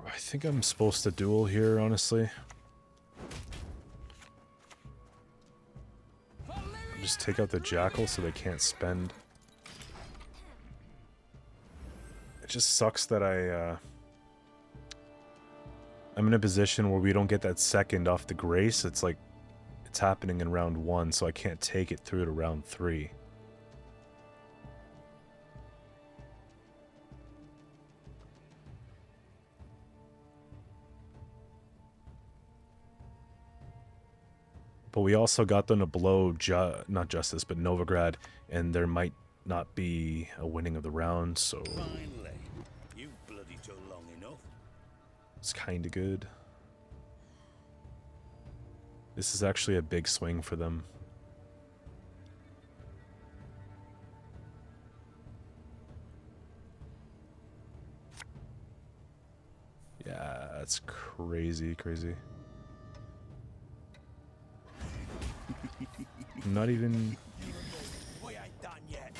I think I'm supposed to duel here, honestly. Just take out the Jackal so they can't spend. It just sucks that I'm in a position where we don't get that second off the Grace. It's like it's happening in round 1, so I can't take it through to round 3. But we also got them to blow, not Justice, but Novigrad, and there might not be a winning of the round, so Finally, you bloody took long enough. it's kind of good. This is actually a big swing for them. Yeah, that's crazy, crazy. Not even... We ain't done yet.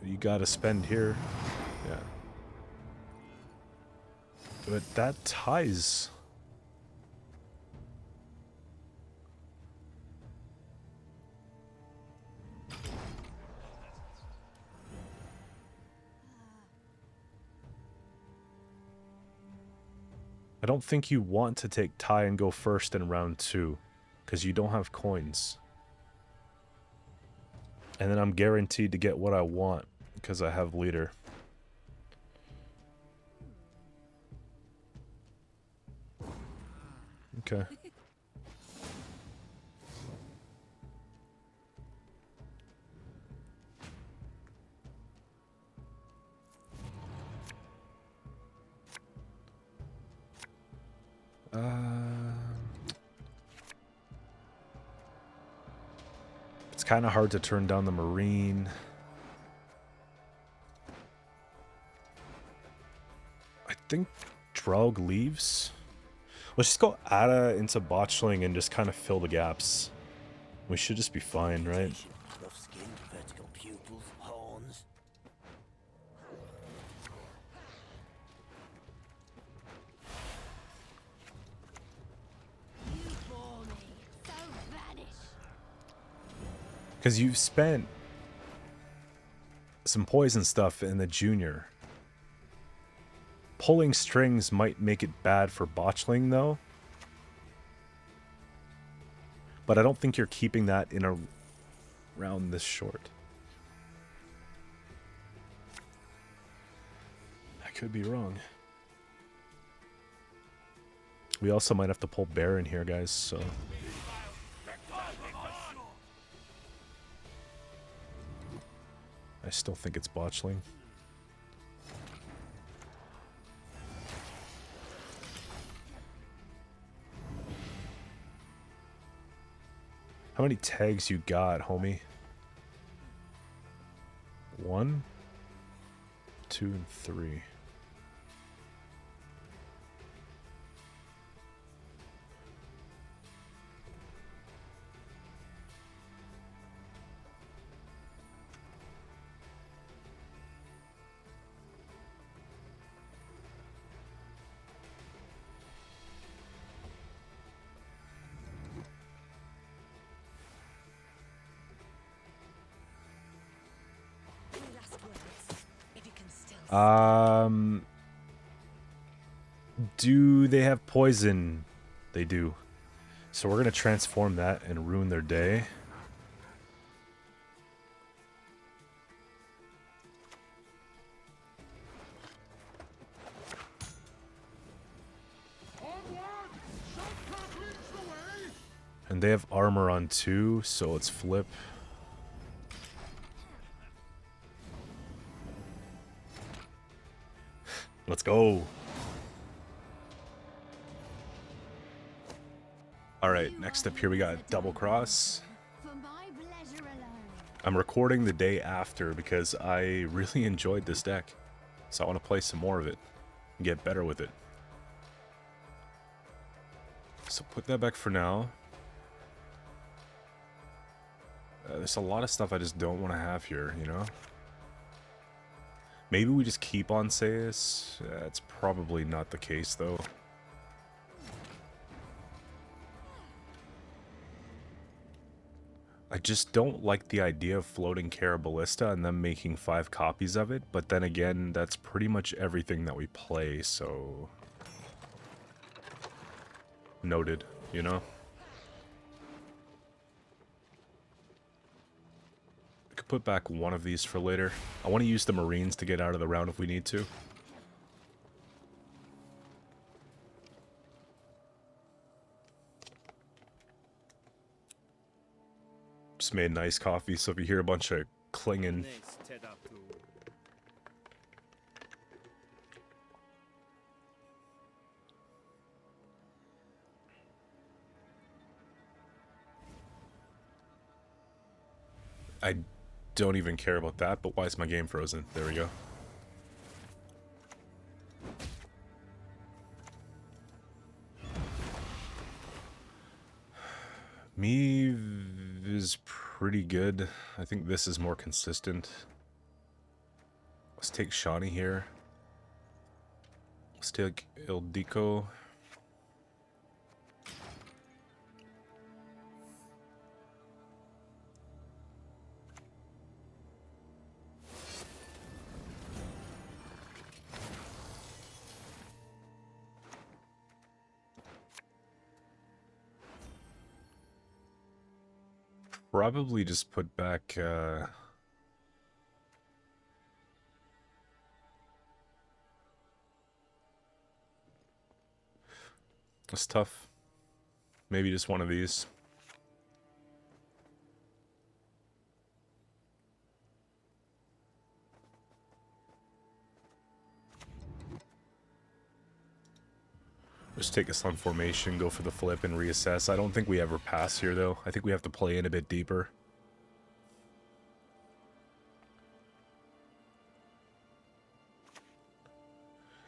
You gotta spend here. Yeah. But that ties. I don't think you want to take tie and go first in round 2, because you don't have coins. And then I'm guaranteed to get what I want, because I have leader. Okay. It's kind of hard to turn down the marine. I think Draug leaves. Let's just go Adda into botchling and just kind of fill the gaps. We should just be fine, right? Rough skin, vertical pupils, horns. You bore me. So vanish. Because you've spent some poison stuff in the junior. Pulling strings might make it bad for botchling, though. But I don't think you're keeping that in a round this short. I could be wrong. We also might have to pull Baron here, guys, so... I still think it's botchling. How many tags you got, homie? 1, 2, and 3. Any last words? If you can still Do they have poison? They do. So we're gonna transform that and ruin their day. And they have armor on 2, so let's flip. Let's go. Alright, next up here we got Double Cross. For my pleasure alone. I'm recording the day after because I really enjoyed this deck. So I want to play some more of it and get better with it. So put that back for now. There's a lot of stuff I just don't want to have here, you know? Maybe we just keep on Sayus. That's probably not the case, though. I just don't like the idea of floating Caraballista and then making 5 copies of it, but then again, that's pretty much everything that we play, so... Noted, you know? I could put back one of these for later. I want to use the Marines to get out of the round if we need to. Just made nice coffee, so if you hear a bunch of clinging... I don't even care about that, but why is my game frozen? There we go. Me is pretty good. I think this is more consistent. Let's take Shawnee here. Let's take Ildiko. Probably just put back, it's tough. Maybe just one of these. Just take us on formation, go for the flip, and reassess. I don't think we ever pass here, though. I think we have to play in a bit deeper.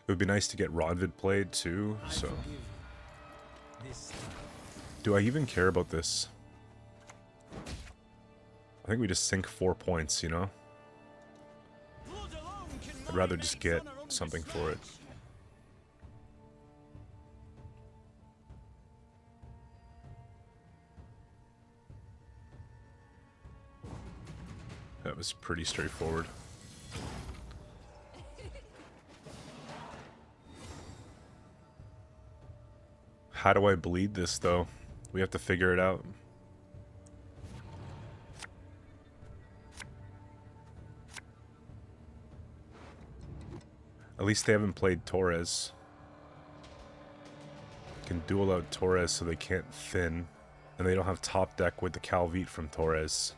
It would be nice to get Rodvid played, too, so... Do I even care about this? I think we just sink 4 points, you know? I'd rather just get something for it. That was pretty straightforward. How do I bleed this, though? We have to figure it out. At least they haven't played Torres. Can duel out Torres so they can't thin. And they don't have top deck with the Calvite from Torres.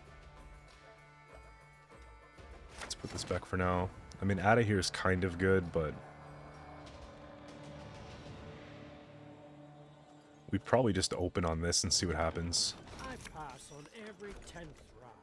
Let's put this back for now. I mean, Adda here is kind of good, but... we probably just open on this and see what happens. I pass on every 10th round.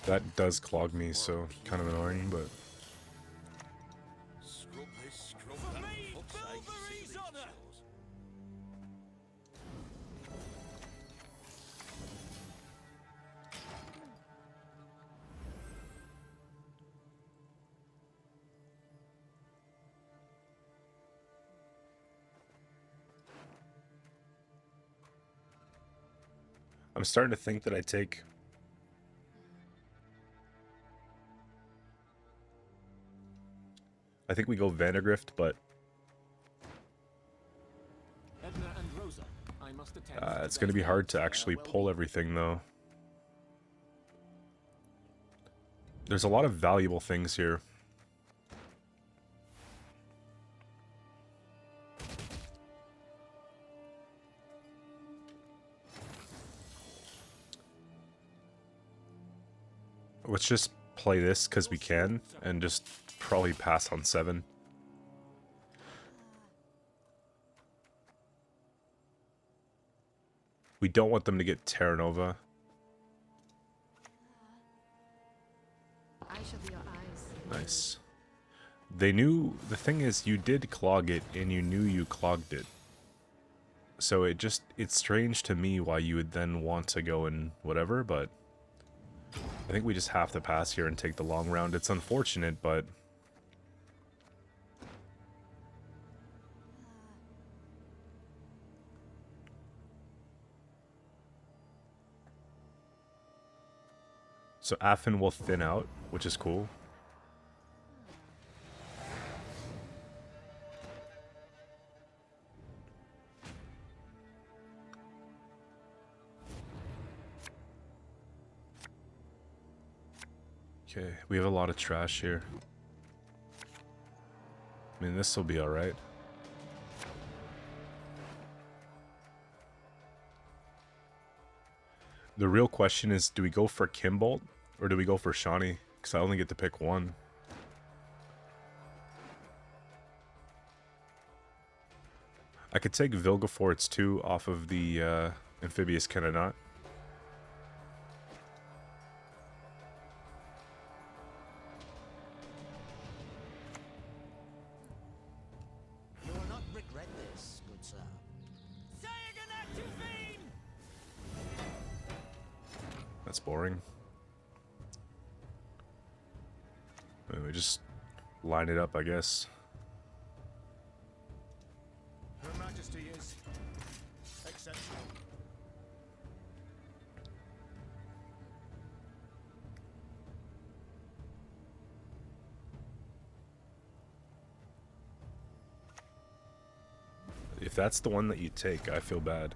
That does clog me, so kind of annoying, but... Scrub this, scrub that, for fuck's sake, I'm sick of these scores. I'm starting to think that I take... I think we go Vandergrift, but... it's going to be hard to actually pull everything, though. There's a lot of valuable things here. Let's just play this because we can, and just probably pass on 7. We don't want them to get Terra Nova. I shall be your eyes. Nice. They knew... the thing is, you did clog it, and you knew you clogged it. So it just... it's strange to me why you would then want to go and whatever, but... I think we just have to pass here and take the long round. It's unfortunate, but... so Affin will thin out, which is cool. Okay, we have a lot of trash here. I mean, this will be alright. The real question is, do we go for Kimbolt or do we go for Shawnee? Because I only get to pick one. I could take Vilgefortz too off of the amphibious, can I not? You will not regret this, good sir. That's boring. Anyway, just line it up, I guess. Her Majesty is exceptional. If that's the one that you take, I feel bad.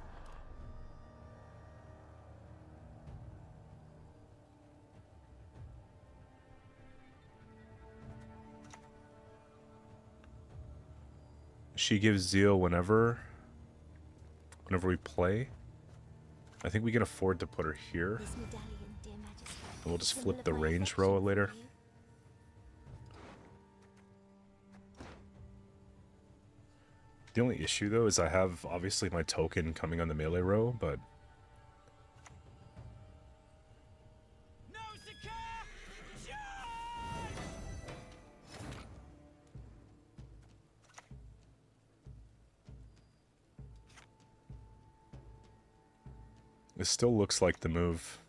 She gives zeal whenever we play. I think we can afford to put her here. This medallion, dear Majesty. And we'll just symbol flip of the my range affection row for later. you. The only issue though is I have obviously my token coming on the melee row, but it still looks like the move.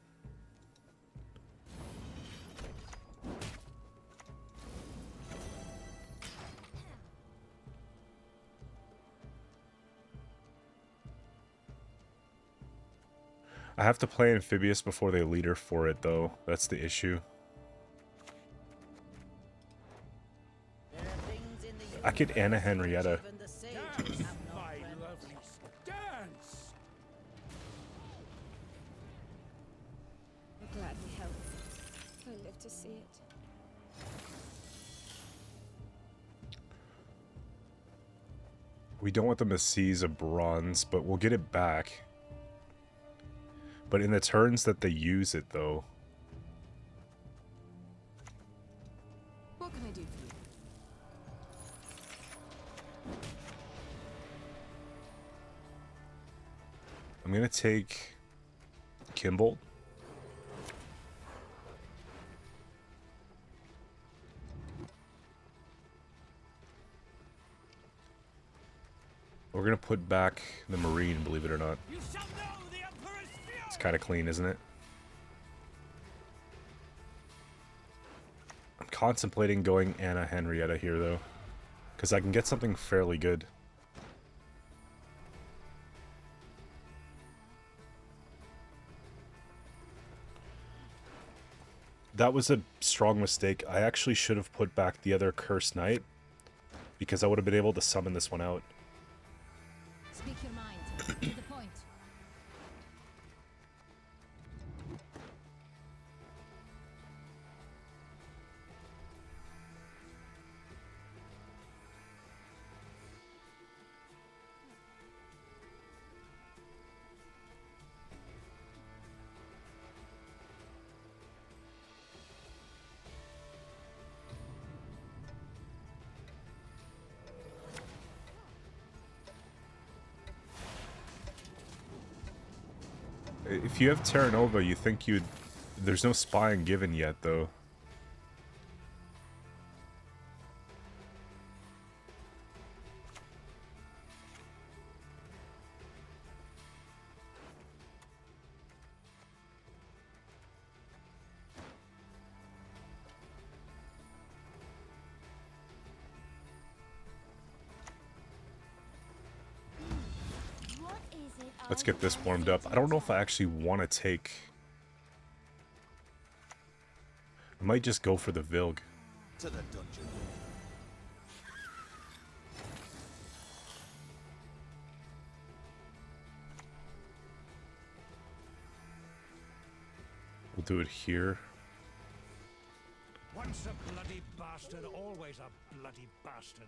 I have to play amphibious before they leader for it though. That's the issue. I could Anna Henrietta. Dance, my lovelies, dance! I'll gladly help. I live to see it. We don't want them to seize a bronze, but we'll get it back. But in the turns that they use it, though... What can I do for you? I'm gonna take... Kimbolt. We're gonna put back the Marine, believe it or not. You shall know the Emperor's fury! It's kind of clean, isn't it? I'm contemplating going Anna Henrietta here, though. Because I can get something fairly good. That was a strong mistake. I actually should have put back the other Cursed Knight. Because I would have been able to summon this one out. Speak your mind. To the point. If you have Terra Nova, you think you'd... There's no spying given yet, though. What is it? Let's get this warmed up. I don't know if I actually want to take... I might just go for the Vilg. To the dungeon. We'll do it here. Once a bloody bastard, always a bloody bastard.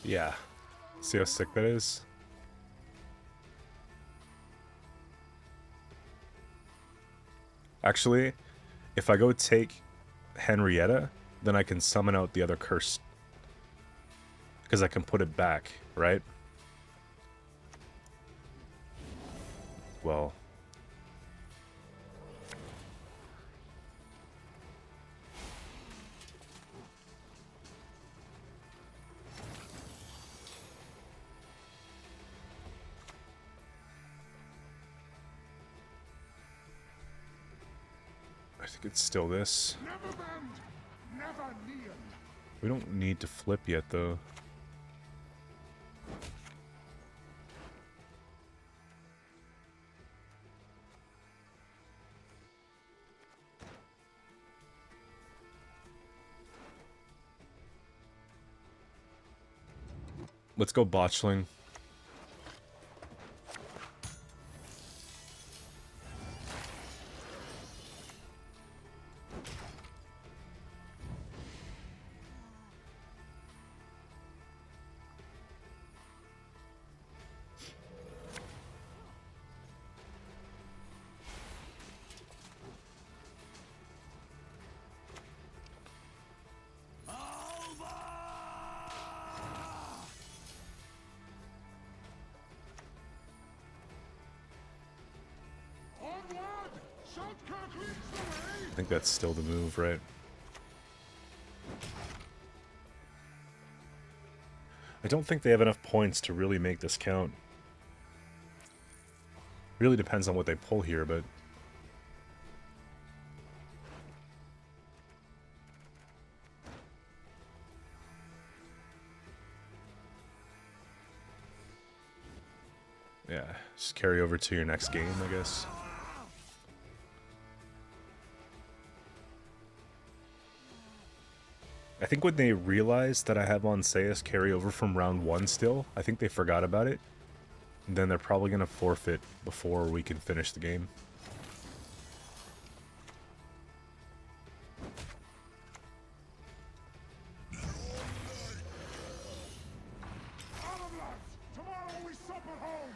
Yeah. See how sick that is? Actually, if I go take Henrietta, then I can summon out the other curse. Because I can put it back, right? Well... I think it's still this. Never bend, never kneel. We don't need to flip yet, though. Let's go botchling. I think that's still the move, right? I don't think they have enough points to really make this count. Really depends on what they pull here, but... yeah, just carry over to your next game, I guess. I think when they realized that I have Onseus carry over from round 1 still, I think they forgot about it. And then they're probably going to forfeit before we can finish the game. Tomorrow we sup at home.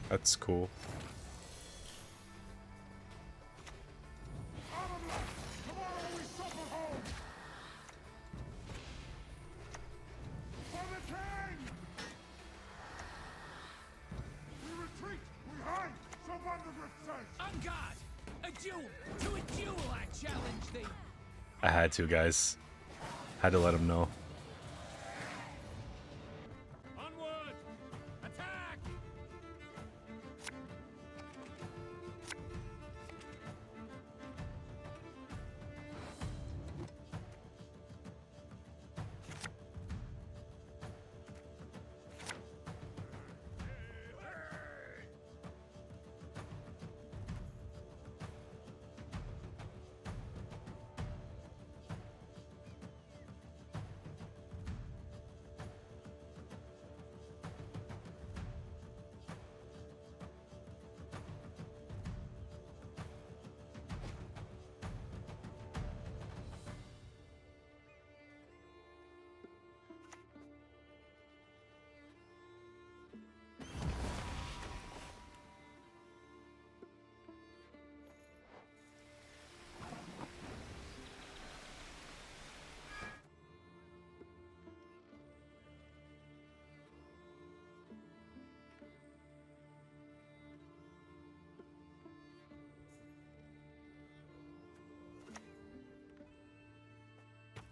That's cool. I had to, guys. Had to let him know. Onward! Attack!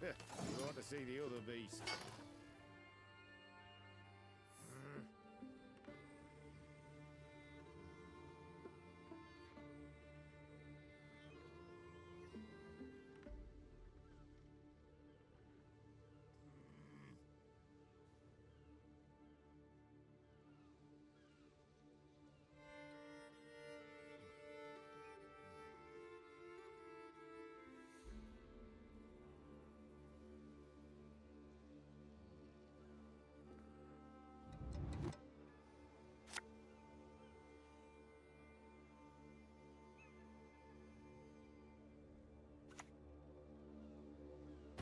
You ought to see the other beast.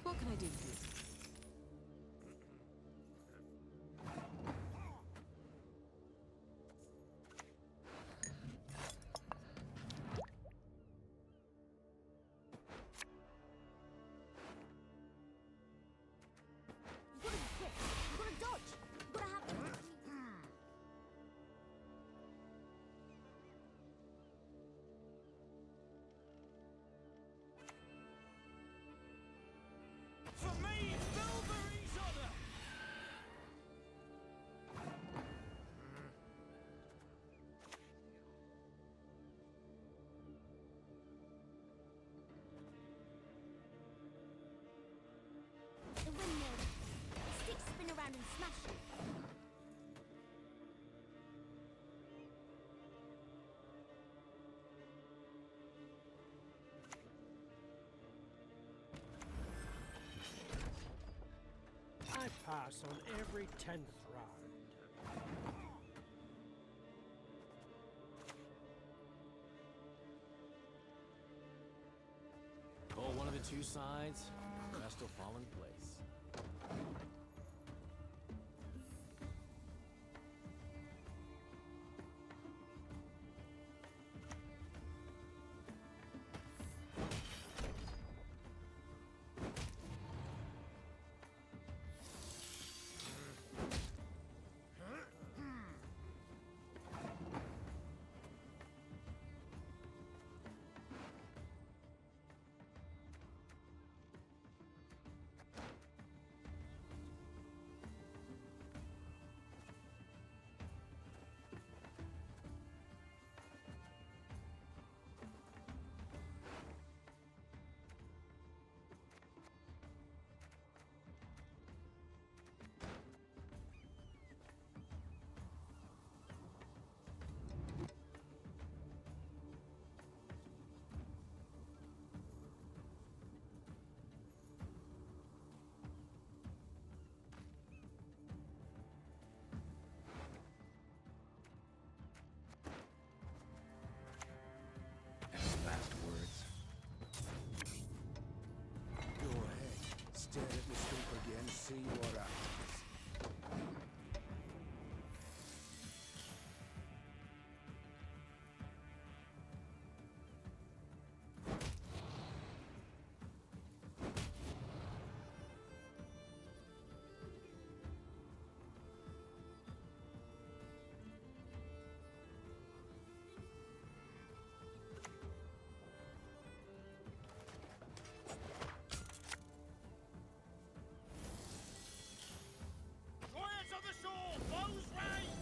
What can I do for you? pass on every 10th round. Call one of the two sides, the rest will fall in place. Last words. Go ahead. Stare at the scope again, see what happens. Warriors of the shore, foes raise!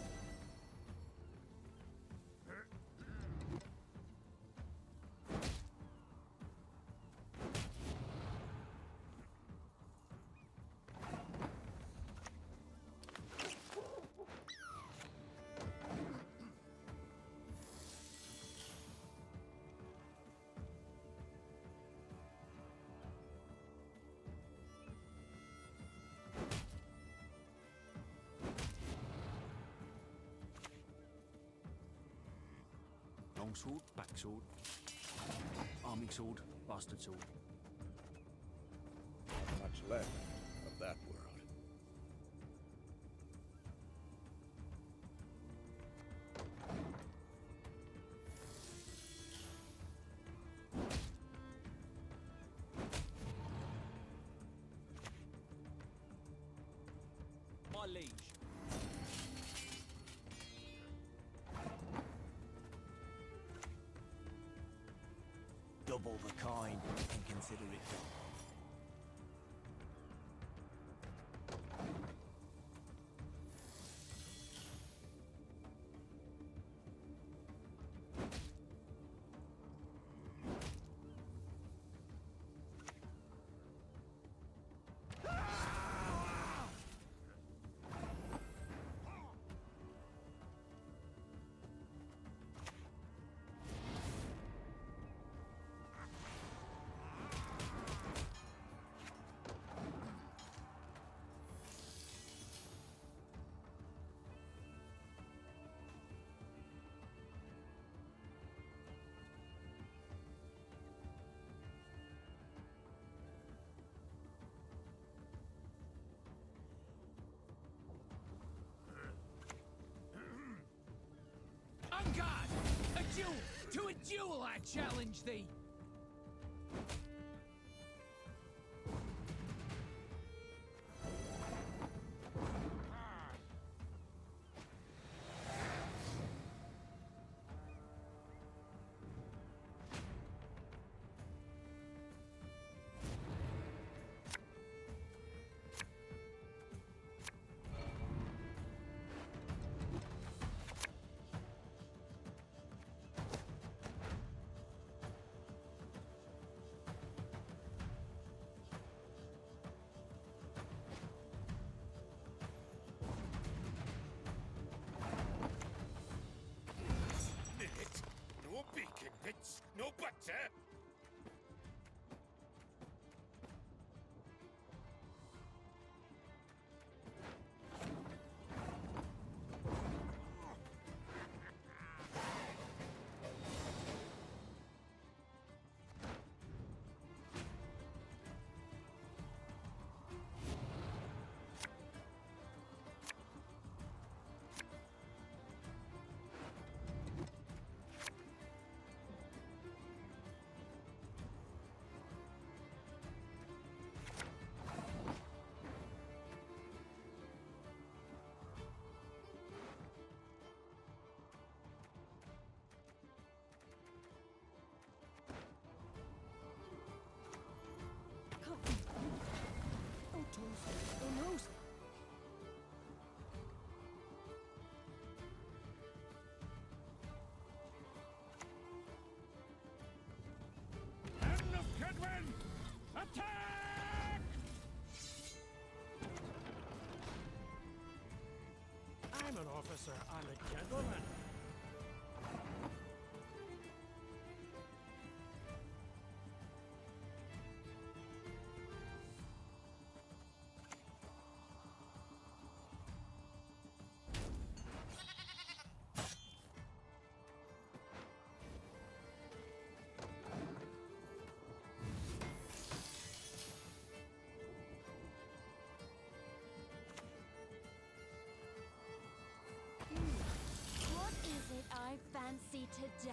Longsword, backsword. Arming sword, bastard sword. Not much left of that world. My liege. Double the coin and consider it done. On guard! A duel! To a duel I challenge thee! officer and a gentleman. What is it I fancy today?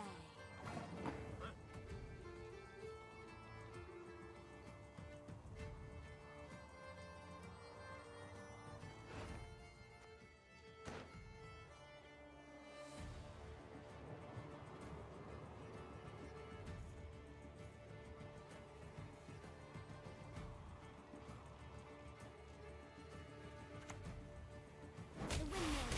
The windmill